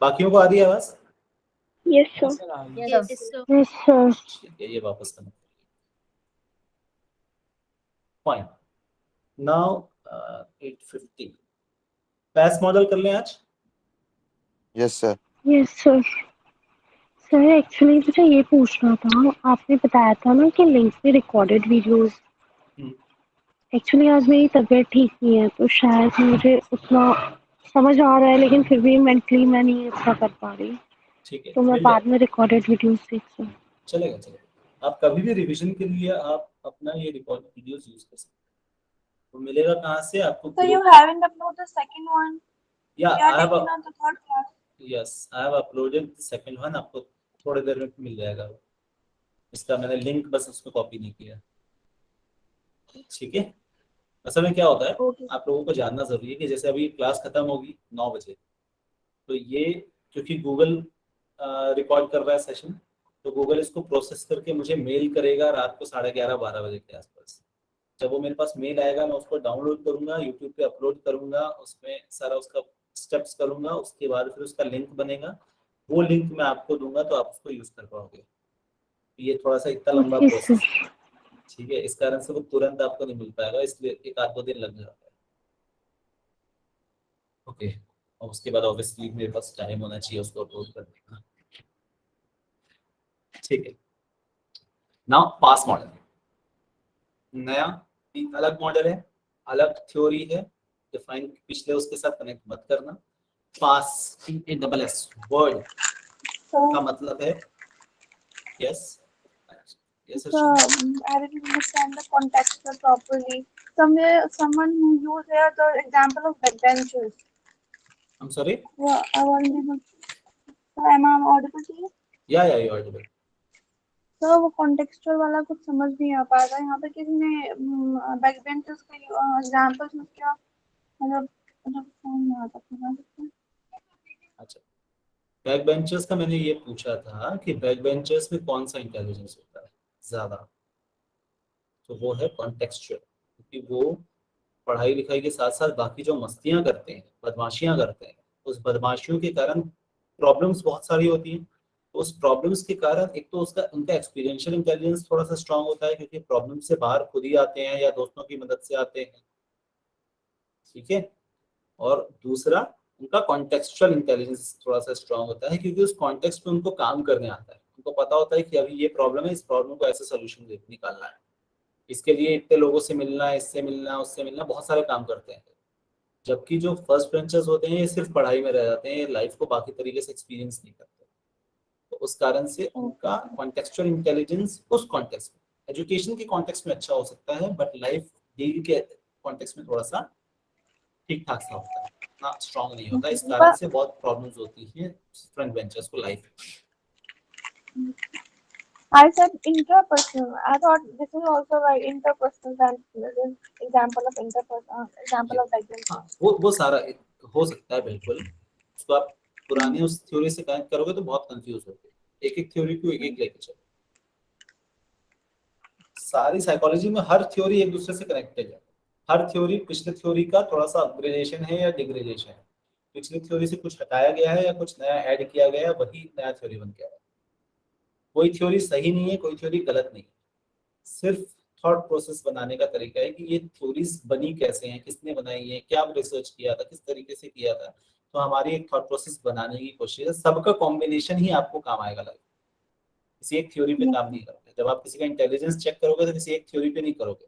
बाकियों को आ रही है आवाज? Yes sir. Yes, so Yes sir. ठीक है, ये वापस करना। फाइन। नाउ 8:50 पैस मॉडल कर लें आज। Yes, sir. Yes sir. Sir actually मुझे ये पूछना था, आपने बताया था ना कि लिंक पे रिकॉर्डेड वीडियोस। हम्म। एक्चुअली आज मेरी तबीयत ठीक नहीं है तो शायद मुझे उतना समझ आ रहा है लेकिन फिर भी मेंटली मैं नहीं इतना कर पा रही, ठीक है, तो मैं मिल बाद में रिकॉर्डेड वीडियोस देख सकूँ। चलेगा चलेगा। आप कभी भी रिवीजन के लिए आप अपना ये रिकॉर्ड वीडियोस यूज कर सकते हैं। तो मिलेगा कहाँ से आपको? So you haven't uploaded the second one? या You are I have taking on the third class? Yes I have uploaded the second one, आपको थोड़ी देर में मिल जाएगा। इसका मैंने लिंक बस उसको कॉपी नहीं किया। ठीक है। असल में क्या होता है, Okay. आप लोगों को जानना जरूरी है कि जैसे अभी क्लास खत्म होगी 9 बजे, तो ये क्योंकि गूगल रिकॉर्ड कर रहा है सेशन, तो गूगल इसको प्रोसेस करके मुझे मेल करेगा रात को 11:30-12 बजे के आसपास। जब वो मेरे पास मेल आएगा मैं उसको डाउनलोड करूंगा, यूट्यूब पे अपलोड करूंगा, उसमें सारा उसका स्टेप्स करूंगा, उसके बाद फिर उसका लिंक बनेगा, वो लिंक मैं आपको दूंगा तो आप उसको यूज कर पाओगे। ये थोड़ा सा इतना लंबा Okay, प्रोसेस, sir. ठीक है, इस कारण से वो तुरंत आपको नहीं मिल पाएगा, इसलिए 1-2 दिन लग जाता है। ओके। और उसके बाद ऑब्वियसली मेरे पास टाइम होना चाहिए उसको अपलोड करने का। ठीक है। नाउ पास मॉडल, नया एक अलग मॉडल है, अलग थ्योरी है, डिफाइन पिछले उसके साथ कनेक्ट मत करना। पास PASS वर्ड का मतलब है yes yes. I didn't understand the context properly. Someone used here the example of backbenchers. I am sorry, Yeah, I wasn't able. So am I audible to you? या you Audible. तो वो contextual वाला कुछ समझ नहीं आ पा रहा है। यहाँ पे किसी ने बैकबेंचर्स का एग्जांपल्स में क्या मतलब समझ नहीं आता था। अच्छा, बैक बेंचर्स का मैंने ये पूछा था कि बैक बेंचर्स में कौन सा इंटेलिजेंस होता है ज्यादा, तो वो है कॉन्टेक्सचुअल, क्योंकि वो पढ़ाई लिखाई के साथ साथ बाकी जो मस्तियां करते हैं, बदमाशियां करते हैं, उस बदमाशियों के कारण प्रॉब्लम्स बहुत सारी होती हैं। तो उस प्रॉब्लम्स के कारण एक तो उसका उनका एक्सपीरियंशियल इंटेलिजेंस थोड़ा सा स्ट्रांग होता है क्योंकि प्रॉब्लम से बाहर खुद ही आते हैं या दोस्तों की मदद से आते हैं। ठीक है। और दूसरा उनका कॉन्टेक्सचुअल इंटेलिजेंस थोड़ा सा स्ट्रांग होता है क्योंकि उस कॉन्टेक्स्ट में उनको काम करने आता है, उनको पता होता है कि अभी ये प्रॉब्लम है, इस प्रॉब्लम को ऐसे सोल्यूशन निकालना है। इसके लिए इतने लोगों से मिलना है, इससे मिलना, उससे मिलना, बहुत सारे काम करते हैं। जबकि जो फर्स्ट बेंचर्स होते हैं ये सिर्फ पढ़ाई में रह जाते हैं, ये लाइफ को बाकी तरीके से एक्सपीरियंस नहीं करते। तो उस कारण से उनका कॉन्टेक्चुअल इंटेलिजेंस उस कॉन्टेक्स्ट में, एजुकेशन के कॉन्टेक्स्ट में अच्छा हो सकता है, बट लाइफ डील के कॉन्टेक्स्ट में थोड़ा सा ठीक ठाक सा होता है, ना स्ट्रांग नहीं होता। इस कारण से बहुत प्रॉब्लम्स होती है फ्रंट बेंचर्स को लाइफ में। I said interpersonal. I thought this is also like interpersonal and this is example of interpersonal, example of like. हाँ, वो सारा हो सकता है बिल्कुल। उसको आप पुरानी उस थ्योरी से कनेक्ट करोगे तो बहुत कंफ्यूज होगे। एक एक थ्योरी को एक एक लेके चलो। सारी साइकोलॉजी में हर थ्योरी एक दूसरे से कनेक्टेड है। हर थ्योरी पिछले थ्योरी का थोड़ा सा अपग्रेडेशन है या डिग्रेडेशन है। पिछली थ्योरी से कुछ हटाया गया है या कुछ नया ऐड किया गया है, वही नया थ्योरी बन गया है। कोई थ्योरी सही नहीं है, कोई थ्योरी गलत नहीं है। सिर्फ थॉट प्रोसेस बनाने का तरीका है कि ये थ्योरीज बनी कैसे हैं, किसने बनाई है, क्या रिसर्च किया था, किस तरीके से किया था। तो हमारी एक थॉट प्रोसेस बनाने की कोशिश है। सबका कॉम्बिनेशन ही आपको काम आएगा लाइफ। किसी एक थ्योरी पे काम नहीं करोगे। जब आप किसी का इंटेलिजेंस चेक करोगे तो किसी एक थ्योरी पे नहीं करोगे।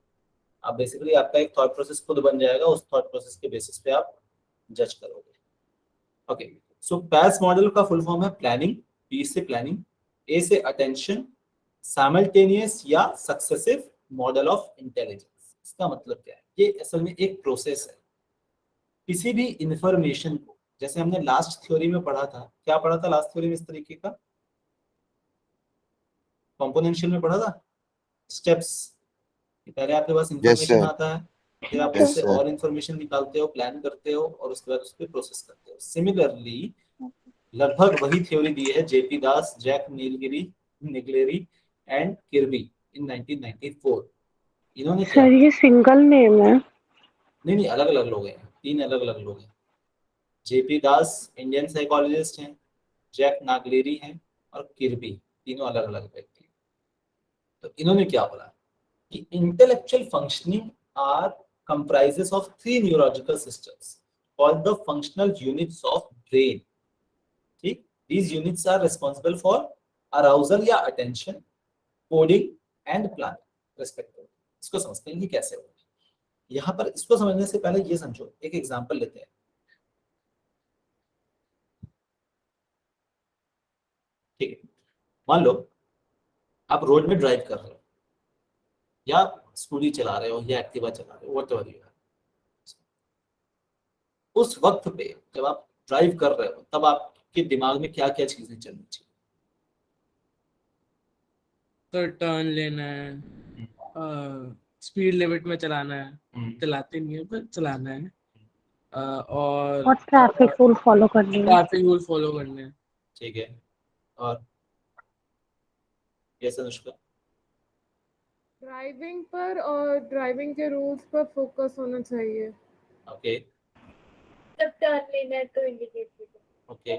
आप बेसिकली आपका एक थॉट प्रोसेस खुद बन जाएगा, उस थॉट प्रोसेस के बेसिस पे आप जज करोगे। ओके, सो पैस मॉडल का फुल फॉर्म है प्लानिंग, पी से प्लानिंग, ए से अटेंशन, साइमल्टेनियस या सक्सेसिव मॉडल ऑफ इंटेलिजेंस। इसका मतलब क्या है? ये असल में एक प्रोसेस है। किसी भी इंफॉर्मेशन को, जैसे हमने लास्ट थ्योरी में पढ़ा था, क्या पढ़ा था लास्ट थ्योरी में इस तरीके का? कंपोनेंशियल में पढ़ा था स्टेप्स। पहले आपके पास इंफॉर्मेशन sir. आता है, फिर आप Yes, उससे sir. और इंफॉर्मेशन निकालते हो, प्लान करते हो और उसके बाद उस पर प्रोसेस करते हो। सिमिलरली लगभग वही थ्योरी दी है JP Das, Jack Naglieri and Kirby in 1994। इन्होंने क्या? ये सिंगल नेम है? नहीं, अलग अलग लोग हैं, 3 अलग अलग लोग हैं। जेपी दास इंडियन साइकोलॉजिस्ट हैं, जैक नागलेरी हैं और किर्बी, तीनों अलग अलग व्यक्ति। तो इन्होंने क्या बोला कि intellectual functioning are comprises of 3 neurological systems called the functional units of brain. ठीक, these units are responsible for arousal या attention, coding and planning respectively. इसको समझते हैं कि कैसे होगा। यहाँ पर इसको समझने से पहले ये समझो, एक एग्जांपल लेते हैं। ठीक है, मान लो आप रोड में ड्राइव कर रहे हो या स्कूटी चला रहे हो या एक्टिवा चला रहे हो, व्हाटएवर यू है। उस वक्त पे जब आप ड्राइव कर रहे हो तब आपके दिमाग में क्या क्या चीजें चलनी चाहिए? तो टर्न लेना है, स्पीड लिमिट में चलाना है, चलाते नहीं है पर चलाना है, और ट्रैफिक रूल फॉलो करनी है। ट्रैफिक रूल फॉलो करने हैं। ठीक है, और यस अनुष्का? ड्राइविंग पर और ड्राइविंग के रूल्स पर फोकस होना चाहिए। ओके जब टर्न लेना है तो इंडिकेट कीजिए। ओके,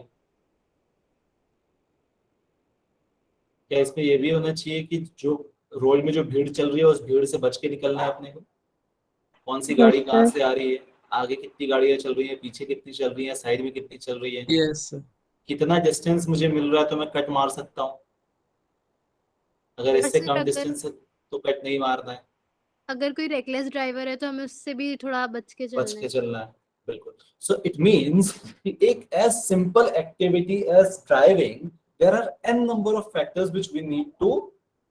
क्या इसमें ये भी होना चाहिए कि जो रोड में जो भीड़ चल रही है उस भीड़ से बच के निकलना है अपने को? कौन सी गाड़ी कहाँ से आ रही है, आगे कितनी गाड़ियां चल रही है, पीछे कितनी चल रही है, साइड में कितनी चल रही है, यस सर। कितना डिस्टेंस मुझे मिल रहा है तो मैं कट मार सकता हूँ, अगर इससे कम डिस्टेंस है तो कट नहीं मारना है। अगर कोई रेकलेस ड्राइवर है तो हमें उससे भी थोड़ा बच के चलना है। बिल्कुल। सो इट मींस एक as simple activity as driving, there are n number of factors which we need to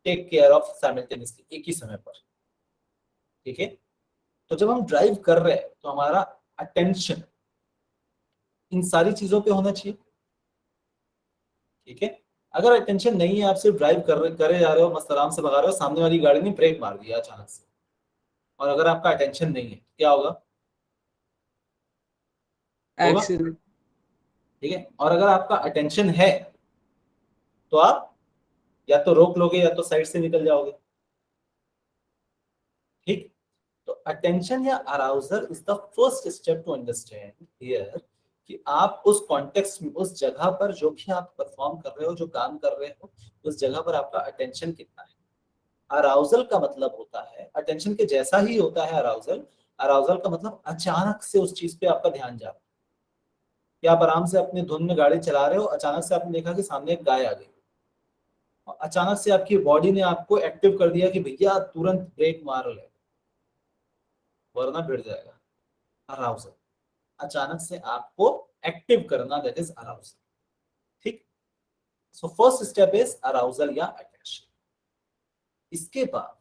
take care of simultaneously, एक ही समय पर। ठीक है, तो जब हम ड्राइव कर रहे हैं तो हमारा अटेंशन इन सारी चीजों पे होना चाहिए। ठीक है, अगर अटेंशन नहीं है, आप सिर्फ ड्राइव करे जा रहे हो, मस्त आराम से भगा रहे हो, सामने वाली गाड़ी ने ब्रेक मार दिया अचानक से, और अगर आपका अटेंशन नहीं है क्या होगा? एक्सीडेंट। ठीक है, और अगर आपका अटेंशन है तो आप या तो रोक लोगे या तो साइड से निकल जाओगे। ठीक, तो अटेंशन या arousal is the first step to understand here कि आप उस कॉन्टेक्स्ट में, उस जगह पर जो भी आप परफॉर्म कर रहे हो, जो काम कर रहे हो, उस जगह पर आपका अटेंशन कितना है। अराउजल का मतलब होता है, अटेंशन के जैसा ही होता है अराउजल। अराउजल का मतलब अचानक से उस चीज पे आपका ध्यान जाता है कि आप आराम से अपनी धुन में गाड़ी चला रहे हो, अचानक से आपने देखा कि सामने एक गाय आ गई, और अचानक से आपकी बॉडी ने आपको एक्टिव कर दिया कि भैया तुरंत ब्रेक मार ले वरना भिड़ जाएगा, अराउजल। अचानक से आपको एक्टिव करना, दैट इज अराउजल। ठीक, so first step is arousal या अट्रैक्शन। इसके बाद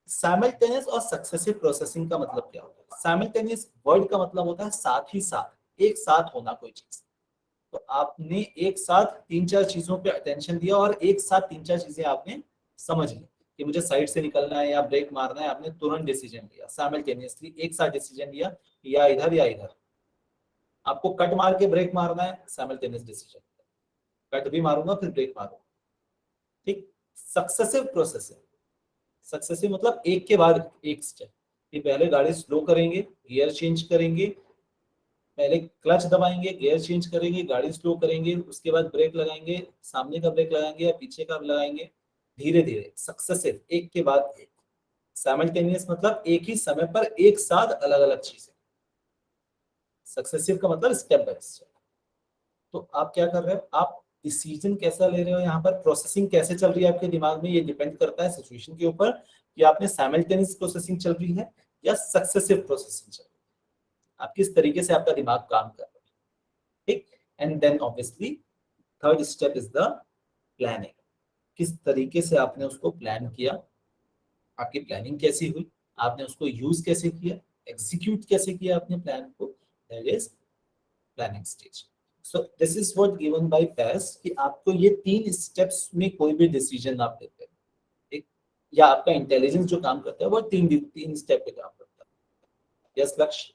साइमल्टेनियस और सक्सेसिव प्रोसेसिंग का मतलब क्या होता है? साइमल्टेनियस वर्ड का मतलब होता है साथ ही साथ, एक साथ होना कोई चीज। तो आपने एक साथ 3-4 चीजों पे अटेंशन दिया और एक साथ 3-4 चीजें आपने समझ ली कि मुझे साइड से निकलना है या ब्रेक मारना है। आपने तुरंत डिसीजन लिया, साइमल्टेनियसली एक साथ डिसीजन लिया, या इधर या इधर। आपको कट मार के ब्रेक मारना है, साइमल्टेनियस डिसीजन, कट भी मारूंगा फिर ब्रेक मारूंगा। ठीक, सक्सेसिव प्रोसेसिंग, सक्सेसिव मतलब एक के बाद एक स्टेप, कि पहले गाड़ी स्लो करेंगे, गियर चेंज करेंगे, पहले क्लच दबाएंगे, गियर चेंज करेंगे, गाड़ी स्लो करेंगे, उसके बाद ब्रेक लगाएंगे, सामने का ब्रेक लगाएंगे या पीछे का लगाएंगे, धीरे धीरे। सक्सेसिव एक के बाद एक। साइमल्टेनियस मतलब एक ही समय पर एक साथ अलग अलग चीजें। सक्सेसिव का मतलब स्टेप बाय स्टेप। तो आप क्या कर रहे हो, आप डिसीजन कैसा ले रहे हो, यहाँ पर प्रोसेसिंग कैसे चल रही है आपके दिमाग में, ये डिपेंड करता है सिचुएशन के ऊपर कि आपने साइमल्टेनियस प्रोसेसिंग चल रही है या सक्सेसिव प्रोसेसिंग चल रही है, आप किस तरीके से आपका दिमाग काम कर रहा है। ठीक, and then obviously third step is the planning. किस तरीके से आपने उसको प्लान किया, आपकी प्लानिंग कैसी हुई, आपने उसको यूज कैसे किया, एग्जीक्यूट कैसे किया आपने प्लान को, that is planning stage. So this is what given by pace कि आपको ये 3 स्टेप्स में कोई भी डिसीजन आप लेते हैं, ठीक, या आपका इंटेलिजेंस जो काम करता है वो 3 स्टेप पे काम करता है। यस लक्ष्य?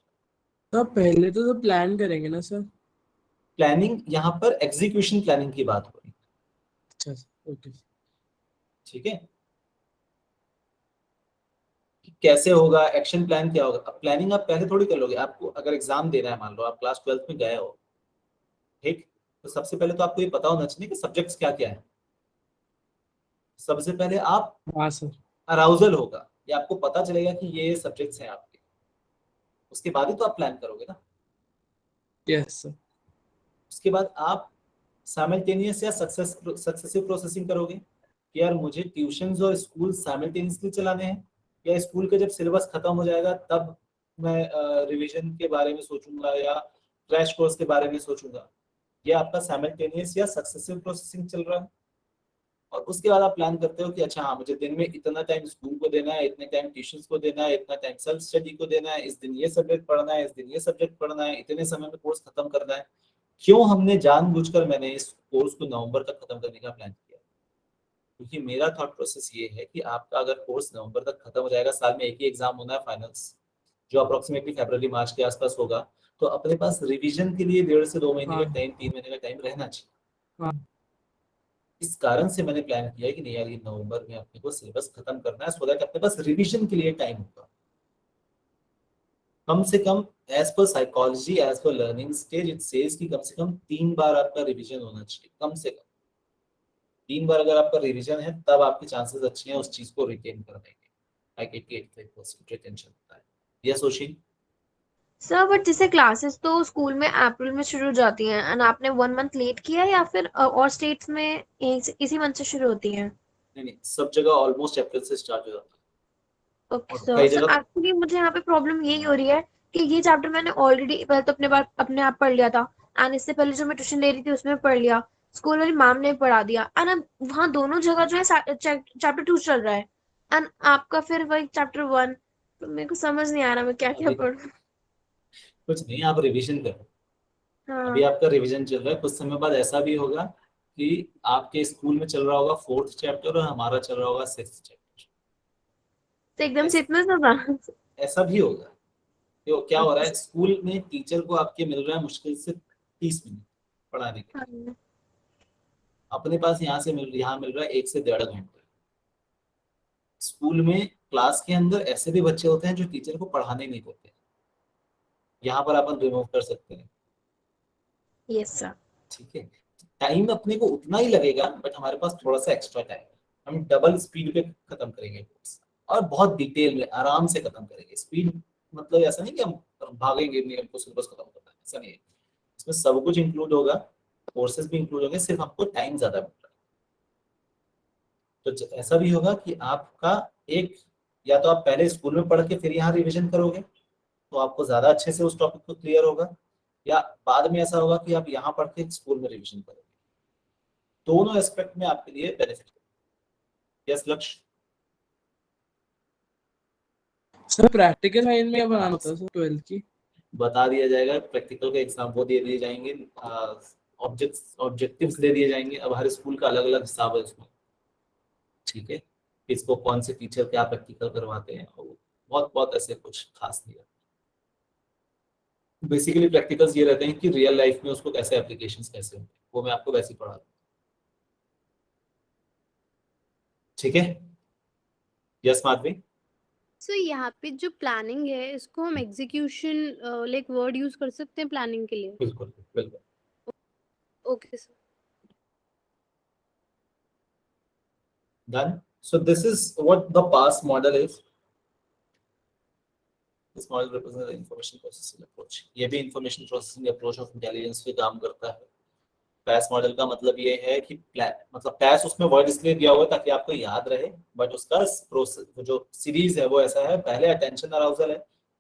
तो पहले तो प्लान करेंगे ना सर? प्लानिंग यहाँ पर एग्जीक्यूशन प्लानिंग की बात हो रही है। अच्छा, ओके। ठीक है, कैसे होगा, एक्शन प्लान क्या होगा। अब प्लानिंग आप पहले थोड़ी कर लोगे। आपको अगर एग्जाम देना है, मान लो आप क्लास 12th में गए हो, ठीक, तो सबसे पहले तो आपको ये पता होना चाहिए कि सब्जेक्ट्स क्या क्या है। सबसे पहले आप हाँ सर। अराउजल होगा, ये आपको पता चलेगा कि ये सब्जेक्ट्स हैं आपके, उसके बाद ही तो आप प्लान करोगे ना। Yes sir. उसके बाद आप साइमल्टेनियस या सक्सेसिव प्रोसेसिंग करोगे कि यार मुझे ट्यूशंस और स्कूल साइमल्टेनियसली चलाने हैं, या स्कूल का जब सिलेबस खत्म हो जाएगा तब मैं रिवीजन के बारे में सोचूंगा या क्रैश कोर्स के बारे में सोचूंगा। ये आपका साइमल्टेनियस या सक्सेसिव प्रोसेसिंग चल रहा है। और उसके बाद आप प्लान करते हो कि अच्छा हाँ, मुझे दिन में इतना टाइम स्कूल को देना है, इतने टाइम ट्यूशन को देना है, इतना टाइम सेल्फ स्टडी को देना है, इस दिन ये सब्जेक्ट पढ़ना है, इस दिन ये सब्जेक्ट पढ़ना है, इतने समय में कोर्स खत्म करना है। क्यों हमने जानबूझकर मैंने इस कोर्स को नवंबर तक खत्म करने का प्लान किया? क्योंकि मेरा थॉट प्रोसेस ये है कि आपका अगर कोर्स नवंबर तक खत्म हो जाएगा, साल में एक ही एग्जाम होना है फाइनल्स, जो अप्रोक्सीमेटली फरवरी मार्च के आसपास होगा, तो अपने पास रिवीजन के लिए 1.5 से 2 महीने का टाइम, 3 महीने का टाइम रहना चाहिए। इस कारण से मैंने प्लान किया कि नहीं यार, ये नवंबर में अपने को सिलेबस खत्म करना है, सो दैट अपने पास रिवीजन के लिए टाइम होगा। कम से कम as per psychology, as per learning stage, it says कि कम से कम 3 बार आपका रिवीजन होना चाहिए। कम से कम 3 बार अगर आपका रिवीजन है, तब आपके चांसेस अच्छे हैं उस चीज को रिटेन करने के। लाइक 88% रिटेंशन होता है। यस सोशी? सर बट जैसे क्लासेस तो स्कूल में अप्रैल में शुरू हो जाती हैं एंड आपने 1 मंथ लेट किया या फिर और स्टेट्स में इसी मंथ से शुरू होती हैं? नहीं, सब जगह ऑलमोस्ट अप्रैल से स्टार्ट हो जाता है। ओके और सर। कई सर जगह एक्चुअली मुझे यहाँ पे प्रॉब्लम यही हो रही है कि ये चैप्टर मैंने ऑलरेडी पहले तो अपने आप पढ़ लिया था एंड इससे पहले जो मैं ट्यूशन ले रही थी उसमें पढ़ लिया, स्कूल वाली मैम ने पढ़ा दिया एंड अब वहाँ दोनों जगह जो है चैप्टर 2 चल रहा है एंड आपका फिर वही चैप्टर 1, तो मेरे को समझ नहीं आ रहा मैं क्या क्या अभी पढ़ूं। कुछ नहीं, आप रिवीजन करो। अभी हाँ, आपका रिवीजन चल रहा है, कुछ समय बाद ऐसा भी होगा कि आपके स्कूल में चल रहा होगा 4th चैप्टर और हमारा चल रहा होगा 6th चैप्टर। तो एकदम से इतना ज्यादा? ऐसा भी होगा। तो क्या हो रहा है, स्कूल में टीचर को आपके मिल रहा है मुश्किल से 30 मिनट पढ़ाने के, हाँ, अपने पास यहाँ मिल रहा है 1 से 1.5 घंटे। स्कूल में क्लास के अंदर ऐसे भी बच्चे होते हैं जो टीचर को पढ़ाने नहीं देते, यहाँ पर अपन रिमूव कर सकते हैं। Yes sir. ठीक है, टाइम अपने को उतना ही लगेगा, बट हमारे पास थोड़ा सा एक्स्ट्रा टाइम, हम डबल स्पीड पे खत्म करेंगे कोर्स और बहुत डिटेल में आराम से खत्म करेंगे। स्पीड मतलब ऐसा नहीं कि हम भागेंगे, नहीं हमको सिलेबस खत्म करना है, ऐसा नहीं है। इसमें सब कुछ इंक्लूड होगा, कोर्सेज भी इंक्लूड होंगे, सिर्फ हमको टाइम ज्यादा मिल रहा है। तो ऐसा भी होगा कि आपका एक, या तो आप पहले स्कूल में पढ़ के फिर यहाँ रिवीजन करोगे तो आपको ज्यादा अच्छे से उस टॉपिक को क्लियर होगा, या बाद में ऐसा होगा कि आप यहाँ पढ़ के स्कूल में रिवीजन करोगे। दोनों एस्पेक्ट में आपके लिए बेनिफिट है। यस लक्ष्य? सर प्रैक्टिकल लाइन में क्या बनाना होता है सर 12th की? बता दिया जाएगा, प्रैक्टिकल के एग्जाम वो दे दिए जाएंगे, ऑब्जेक्टिव्स दे दिए जाएंगे। अब हर स्कूल का अलग अलग हिसाब है उसमें, ठीक है, इसको कौन से टीचर क्या प्रैक्टिकल करवाते हैं, और बहुत बहुत ऐसे कुछ खास नहीं है। बेसिकली प्रैक्टिकल्स ये रहते हैं कि रियल लाइफ में उसको कैसे एप्लीकेशंस कैसे होंगे, वो मैं आपको वैसे ही पढ़ा दूँ, ठीक है। यस माधवी? सो यहाँ पे जो प्लानिंग है इसको हम एग्जीक्यूशन लाइक वर्ड यूज कर सकते हैं प्लानिंग के लिए? बिल्कुल बिल्कुल। Okay sir. Done. So this is what the PASS model is. This model represents the information processing approach. ये भी information processing approach of intelligence पे काम करता है। PASS मॉडल का मतलब ये है कि मतलब PASS उसमें वर्ड इसलिए दिया हुआ है ताकि आपको याद रहे, बट उसका प्रोसेस जो सीरीज है वो ऐसा है, पहले अटेंशन अराउजल है,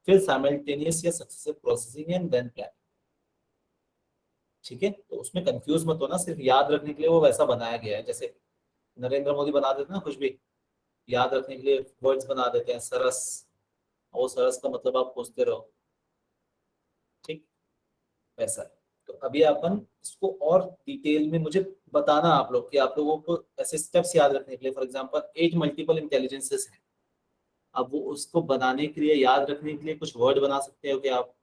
फिर साइमल्टेनियस या successive processing and then plan, ठीक है। तो उसमें कंफ्यूज मत होना, सिर्फ याद रखने के लिए वो वैसा बनाया गया है, जैसे नरेंद्र मोदी बना देते ना कुछ भी याद रखने के लिए वर्ड्स बना देते हैं, सरस, वो सरस का मतलब आप पूछते रहो, ठीक, वैसा है। तो अभी अपन इसको और डिटेल में मुझे बताना आप लोग कि आप लोगों को ऐसे स्टेप्स याद रखने के लिए, फॉर एग्जांपल 8 मल्टीपल इंटेलिजेंसेस हैं, अब वो उसको बनाने के लिए, याद रखने के लिए कुछ वर्ड बना सकते हो कि आप,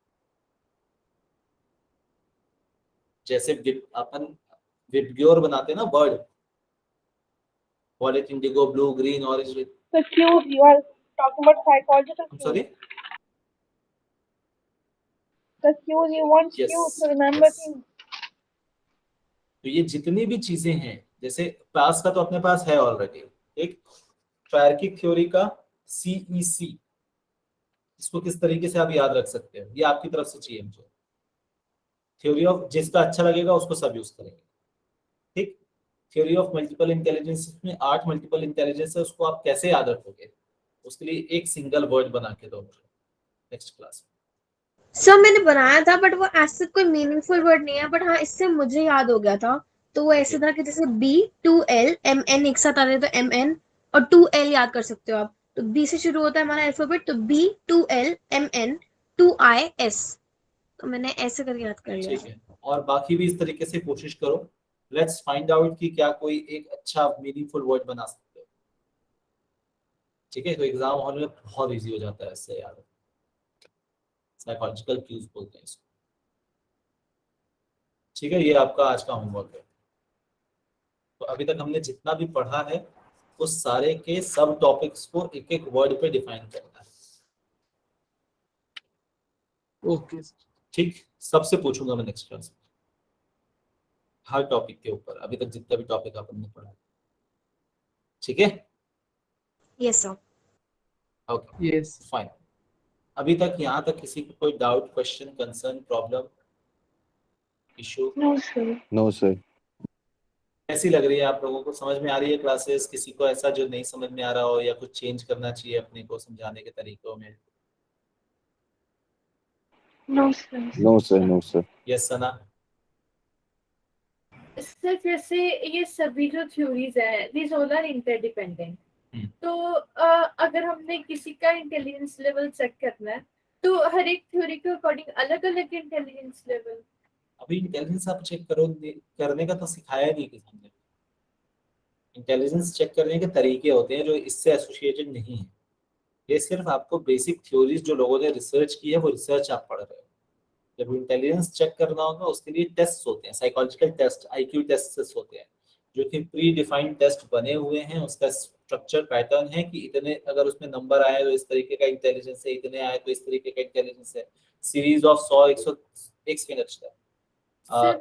जैसे अपन विबग्योर बनाते हैं ना word, violet, indigo, blue, green, orange, red. The cues, you are talking about psychological I'm cues. sorry? The cues, you want Yes, cues to remember yes. things. तो ये जितनी भी चीजें हैं, जैसे पास का तो अपने पास है ऑलरेडी, एक ट्रायर्किक थ्योरी का CEC, इसको किस तरीके से आप याद रख सकते हो, ये आपकी तरफ से चाहिए मुझे। थ्योरी ऑफ, जिसका अच्छा लगेगा उसको सब यूज करेंगे, ठीक। थ्योरी ऑफ मल्टीपल इंटेलिजेंस में 8 मल्टीपल इंटेलिजेंस है, उसको आप कैसे याद रखोगे, उसके लिए एक सिंगल वर्ड बना के दो मुझे नेक्स्ट क्लास में। सर मैंने बनाया था बट वो ऐसे कोई मीनिंगफुल वर्ड नहीं है, बट हाँ इससे मुझे याद हो गया था। तो वो ऐसे था कि जैसे B2L MN एक साथ आ रहे तो MN और 2L याद कर सकते हो आप। तो B से शुरू होता है हमारा अल्फाबेट, तो B2L MN 2IS, तो मैंने ऐसे करके याद कर लिया। ठीक है, और बाकी भी इस तरीके से कोशिश करो। लेट्स फाइंड आउट कि क्या कोई एक अच्छा मीनिंगफुल वर्ड बना सकते हो, ठीक है। तो एग्जाम हॉल में बहुत इजी हो जाता है इससे याद, साइकोलॉजिकल क्यूज बोलते हैं इसको, ठीक है। ये आपका आज का होमवर्क है। तो अभी तक हमने जितना भी पढ़ा है उस सारे के सब टॉपिक्स को एक एक वर्ड पे डिफाइन करना है, ओके ठीक। सबसे पूछूंगा मैं नेक्स्ट क्लास में हर टॉपिक के ऊपर, अभी तक जितना भी टॉपिक आपने पढ़ा, ठीक है। Yes sir. Okay yes fine. अभी तक यहाँ तक किसी को कोई doubt, question, concern, problem, issue? No, sir. No, sir. कैसी लग रही है आप लोगों को, समझ में आ रही है क्लासेस? किसी को ऐसा जो नहीं समझ में आ रहा हो या कुछ चेंज करना चाहिए अपने को समझाने के तरीकों में? No, sir. No, sir. No, sir. Yes Sana? Sir जैसे ये सभी जो थ्योरीज है दिस ऑल आर इंटरडिपेंडेंट, तो अगर हमने किसी का इंटेलिजेंस लेवल चेक करना है तो हर एक थ्योरी के अकॉर्डिंग अलग अलग इंटेलिजेंस लेवल। अभी इंटेलिजेंस आप चेक करो, करने का तो सिखाया नहीं किसी ने। इंटेलिजेंस चेक करने के तरीके होते हैं जो इससे एसोसिएटेड नहीं है, ये सिर्फ आपको बेसिक थ्योरीज जो लोगों ने रिसर्च की है वो रिसर्च आप पढ़ रहे हो। जब इंटेलिजेंस चेक करना होगा उसके लिए टेस्ट होते हैं, साइकोलॉजिकल टेस्ट, IQ टेस्ट होते हैं, जो कि प्री डिफाइंड टेस्ट बने हुए हैं। उसका स्ट्रक्चर पैटर्न है कि इतने अगर उसमें नंबर आए तो इस तरीके का इंटेलिजेंस है, इतने आए तो इस तरीके का इंटेलिजेंस है। सीरीज ऑफ 100 एक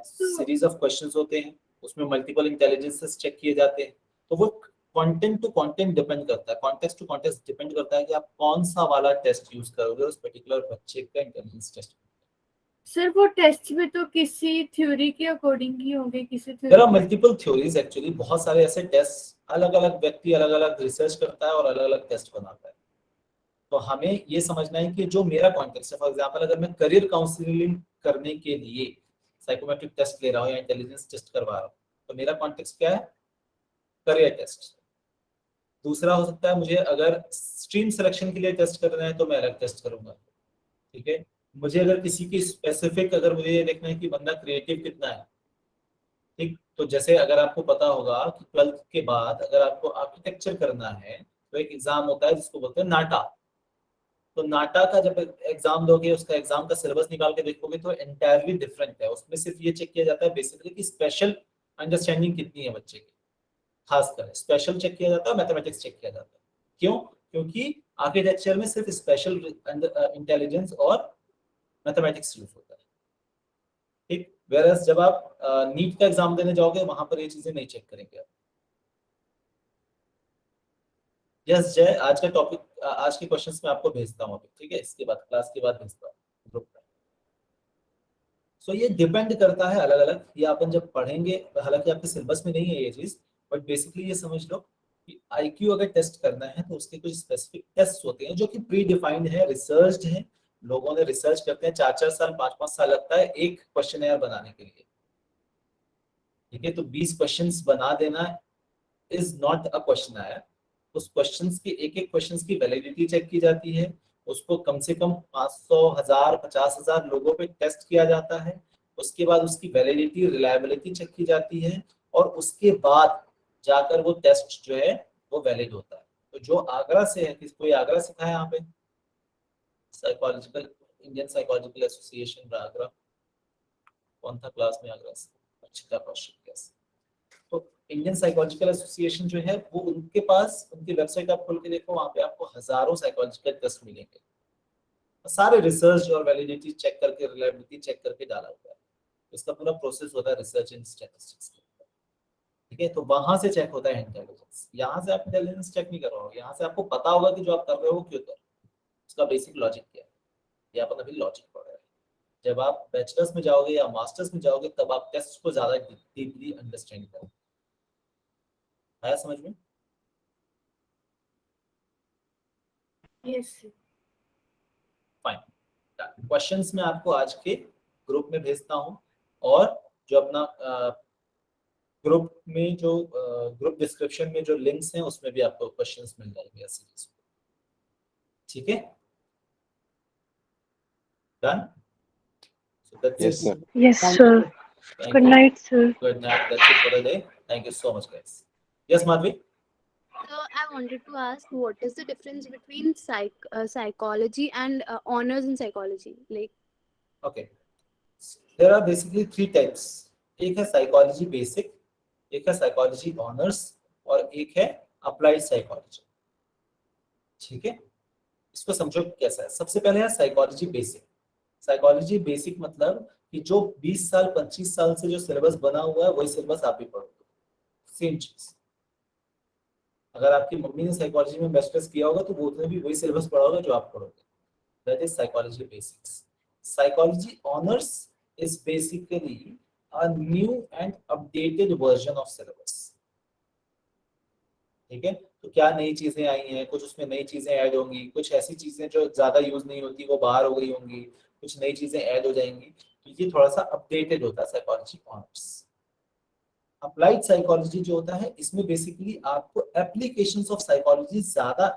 सीरीज ऑफ क्वेश्चंस होते हैं, उसमें मल्टीपल इंटेलिजेंसेस चेक किए जाते हैं। तो वो कंटेंट टू कंटेंट डिपेंड करता है, कॉन्टेक्स्ट टू कॉन्टेक्स्ट डिपेंड करता है कि आप कौन सा वाला टेस्ट यूज करोगे उस पर्टिकुलर बच्चे का इंटेलिजेंस टेस्ट। सर वो टेस्ट भी तो किसी थ्योरी के अकॉर्डिंग ही होंगे, किसी there are theory multiple theories actually, बहुत सारे ऐसे टेस्ट, अलग अलग व्यक्ति अलग अलग रिसर्च करता है और अलग अलग टेस्ट बनाता है। तो हमें ये समझना है कि जो मेरा कॉन्टेक्स्ट है, फॉर एग्जांपल अगर मैं करियर काउंसलिंग करने के लिए साइकोमेट्रिक टेस्ट ले रहा हूँ या इंटेलिजेंस टेस्ट करवा रहा हूँ, तो मेरा कॉन्टेक्स्ट क्या है? Career test. दूसरा हो सकता है मुझे अगर स्ट्रीम सिलेक्शन के लिए टेस्ट करना है तो मैं अलग टेस्ट करूंगा, ठीक है। मुझे अगर किसी की स्पेसिफिक, अगर मुझे ये देखना है कि बंदा क्रिएटिव कितना है, ठीक, तो जैसे अगर आपको पता होगा कि 12th के बाद अगर आपको आर्किटेक्चर करना है तो एक एग्जाम होता है जिसको बोलते हैं नाटा। तो नाटा का जब एग्जाम दोगे, उसका एग्जाम का सिलेबस निकाल के देखोगे तो एंटायरली डिफरेंट है। उसमें सिर्फ ये चेक किया जाता है बेसिकली कि स्पेशल अंडरस्टैंडिंग कितनी है बच्चे की, खासकर स्पेशल चेक किया जाता है, मैथमेटिक्स चेक किया जाता है। क्यों? क्योंकि आर्किटेक्चर में सिर्फ स्पेशल इंटेलिजेंस और मैथमेटिक्स यूज होता है, ठीक। वेरस जब आप नीट का एग्जाम देने जाओगे वहां पर ये चीजें नहीं चेक करेंगे आप। यस जय, आज का टॉपिक, आज के क्वेश्चंस मैं आपको भेजता हूँ अभी, ठीक है, इसके बाद क्लास के बाद भेजता हूँ ग्रुप में। सो ये डिपेंड करता है अलग अलग, ये अपन जब पढ़ेंगे, हालांकि आपके सिलेबस में नहीं है ये चीज, बट बेसिकली ये समझ लो कि आईक्यू अगर टेस्ट करना है तो उसके कुछ स्पेसिफिक टेस्ट होते हैं जो कि प्री डिफाइंड है, रिसर्च्ड है, लोगों ने रिसर्च करते हैं, 4-4 साल 5-5 साल लगता है एक क्वेश्चन बनाने के लिए, ठीक है। तो 20 क्वेश्चंस बना देना इज नॉट अ क्वेश्चन आया। उस क्वेश्चंस की एक एक क्वेश्चंस की वैलिडिटी चेक की जाती है, उसको कम से कम 500, 1000, 50,000 लोगों पे टेस्ट किया जाता है, उसके बाद उसकी वैलिडिटी, रिलायबिलिटी चेक की जाती है, और उसके बाद जाकर वो टेस्ट जो है वो वैलिड होता है। तो जो आगरा से है, कोई आगरा से था यहाँ पे? Psychological, Indian psychological association Agra, कौन था क्लास में आगरा से? अच्छा कौशिक, यस। तो इंडियन साइकोलॉजिकल एसोसिएशन जो है वो, उनके पास, उनकी वेबसाइट आप खोल के देखो, वहां पे आपको हजारों साइकोलॉजिकल टेस्ट मिलेंगे, सारे रिसर्च और वैलिडिटी चेक करके, रिलायबिलिटी चेक करके डाला हुआ है। इसका पूरा प्रोसेस होता है रिसर्च इन स्टैटिस्टिक्स, ठीक है। तो वहां से चेक होता है इंटेलिजेंस, यहाँ से आप इंटेलिजेंस चेक नहीं कर रहे हो, यहाँ से आपको पता होगा कि जो आप कर रहे हो क्यों कर रहे हो, उसका बेसिक लॉजिक क्या है, ये अपन अभी लॉजिक पढ़ रहे हैं। जब आप बैचलर्स में जाओगे या मास्टर्स में जाओगे तब आप टेस्ट को ज्यादा डीपली अंडरस्टैंड करोगे। आया समझ में? Yes fine. क्वेश्चंस मैं आपको आज के ग्रुप में भेजता हूं, और जो अपना ग्रुप में जो ग्रुप डिस्क्रिप्शन में जो लिंक्स हैं उसमें भी आपको क्वेश्चंस मिल जाएंगे ऐसे, ठीक है। Done? So that's Yes, it. sir. Yes, sir. Thank Good you. night, sir. Good night. That's it for the day. Thank you so much, guys. Yes, Madhvi? So I wanted to ask, what is the difference between psychology and honors in psychology? Like, Okay. There are basically 3 types. एक है psychology basic, एक है psychology honours, और एक है applied psychology, ठीक है। इसको समझो कैसा है। सबसे पहले है साइकोलॉजी बेसिक। साइकोलॉजी बेसिक मतलब कि जो 20 साल 25 साल से जो सिलेबस बना हुआ है वही सिलेबस आप भी पढ़ोगे, सेम चीज। अगर आपकी मम्मी ने साइकोलॉजी में बैचलर्स किया होगा तो वो उसने भी वही सिलेबस पढ़ा होगा जो आप पढ़ोगे, that is psychology basics. Psychology honours is basically a new and updated version of syllabus, ठीक है। तो क्या नई चीजें आई हैं, कुछ उसमें नई चीजें ऐड होंगी, कुछ ऐसी चीजें जो ज्यादा यूज नहीं होती वो बाहर हो गई होंगी, कुछ नई चीजें ऐड हो जाएंगी, तो ये थोड़ा सा अपडेटेड होता है साइकोलॉजी ऑनर्स। अप्लाइड साइकोलॉजी जो होता है इसमें बेसिकली आपको एप्लीकेशंस ऑफ साइकोलॉजी ज्यादा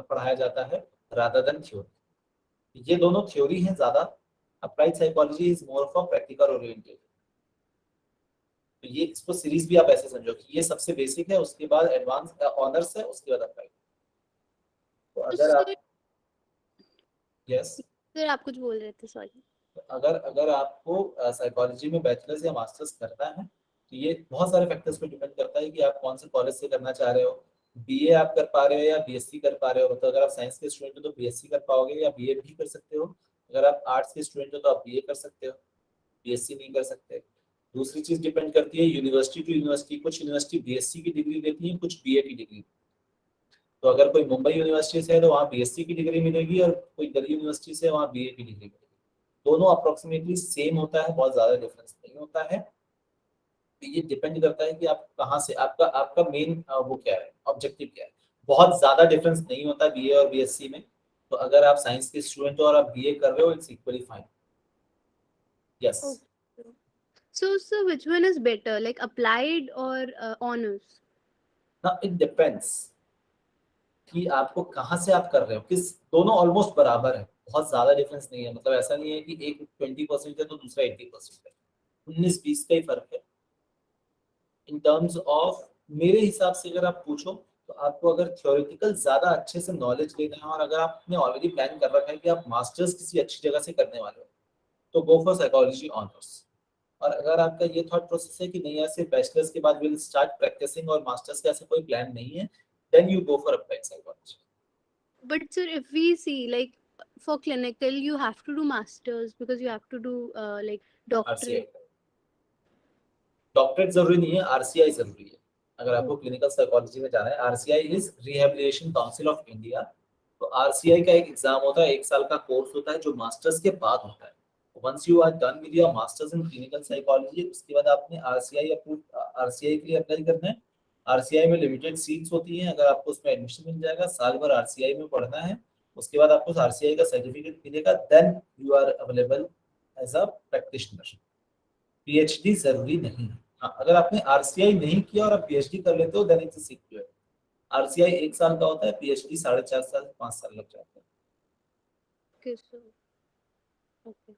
पढ़ाया जाता है रादर देन थ्योरी। ये दोनों थ्योरी हैं ज्यादा, applied psychology is more for practical oriented. तो ये, इसको सीरीज भी आप ऐसे समझो कि ये सबसे बेसिक है, उसके बाद एडवांस ऑनर्स है, उसके बाद अप्लाइड। तो अगर आप, यस सर आप कुछ बोल रहे थे, सॉरी। अगर आपको साइकोलॉजी में बैचलर्स या मास्टर्स करना है तो ये बहुत सारे फैक्टर्स पे डिपेंड करता है कि आप कौन से कॉलेज से करना चाह रहे हो। बीए आप कर पा रहे हो या बीएससी कर पा रहे हो, तो अगर आप साइंस के स्टूडेंट हो तो बीएससी कर पाओगे या बीए भी कर सकते हो। अगर आप आर्ट्स के स्टूडेंट हो तो आप बीए कर सकते हो, बीएससी नहीं कर सकते। दूसरी चीज डिपेंड करती है यूनिवर्सिटी टू यूनिवर्सिटी, कुछ यूनिवर्सिटी बीएससी की डिग्री देती है, कुछ बीए की डिग्री। तो अगर कोई मुंबई यूनिवर्सिटी से है तो वहाँ बीएससी की डिग्री मिलेगी, और कोई दिल्ली यूनिवर्सिटी से वहाँ बीए की डिग्री मिलेगी। दोनों अप्रोक्सीमेटली सेम होता है, बहुत ज्यादा डिफरेंस नहीं होता है। तो ये डिपेंड करता है कि आप कहाँ से, आपका आपका मेन वो क्या है, ऑब्जेक्टिव क्या है। बहुत ज्यादा डिफरेंस नहीं होता बीए और बीएससी में। तो अगर आप साइंस के स्टूडेंट हो और आप बीए कर रहे हो, it's equally fine. Yes. So which one is better, like applied or honors? ना इट डिपेंड्स कि आपको कहाँ से आप कर रहे हो, किस, दोनों ऑलमोस्ट बराबर है, बहुत ज्यादा डिफरेंस नहीं है। मतलब ऐसा नहीं है कि एक 20% है तो दूसरा 80% है, 19-20 का ही फर्क है। इन टर्म्स ऑफ मेरे हिसाब से अगर आप पूछो तो आपको अगर थ्योरेटिकल ज्यादा अच्छे से नॉलेज लेना है और अगर आपने ऑलरेडी प्लान कर रखा है कि आप मास्टर्स किसी अच्छी जगह से करने वाले हो, तो गो फॉर साइकोलॉजी ऑनर्स। और अगर आपका ये थॉट प्रोसेस है कि नहीं यार सिर्फ बैचलर्स के बाद विल स्टार्ट प्रैक्टिसिंग और मास्टर्स का ऐसा कोई प्लान नहीं है, then you go for applied psychology. But sir, if we see, like for clinical you have to do masters because you have to do like doctorate. Doctorate जरूरी नहीं है, RCI जरूरी है। अगर आपको क्लिनिकल साइकोलॉजी में जाना है, RCI is rehabilitation council of India. तो आरसीआई का एक एग्जाम होता है, 1 साल का कोर्स होता है जो मास्टर्स के बाद होता है। Once you are done with your masters in clinical psychology, उसके बाद आपने आरसीआई के लिए अप्लाई करना है। आरसीआई में लिमिटेड सीट्स होती हैं, अगर आपको उसमें एडमिशन मिल जाएगा, साल भर आरसीआई में पढ़ना है, उसके बाद आपको आरसीआई का सर्टिफिकेट मिलेगा, then you are available as a practitioner. PhD जरूरी नहीं है। हाँ, अगर आपने आरसीआई नहीं किया और आप पीएचडी कर लेते हो, देन इट्स सिक्योर। आरसीआई 1 साल का होता है, पीएचडी 4.5 साल 5 साल लग जाते हैं। Okay, so okay.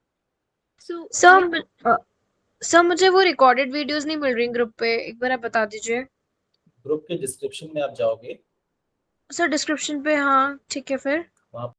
So sir मुझे वो रिकॉर्डेड वीडियोस नहीं मिल रही ग्रुप पे, एक बार आप बता दीजिए। ग्रुप के डिस्क्रिप्शन में आप जाओगे, सर डिस्क्रिप्शन पे, हाँ ठीक है फिर। वहाँ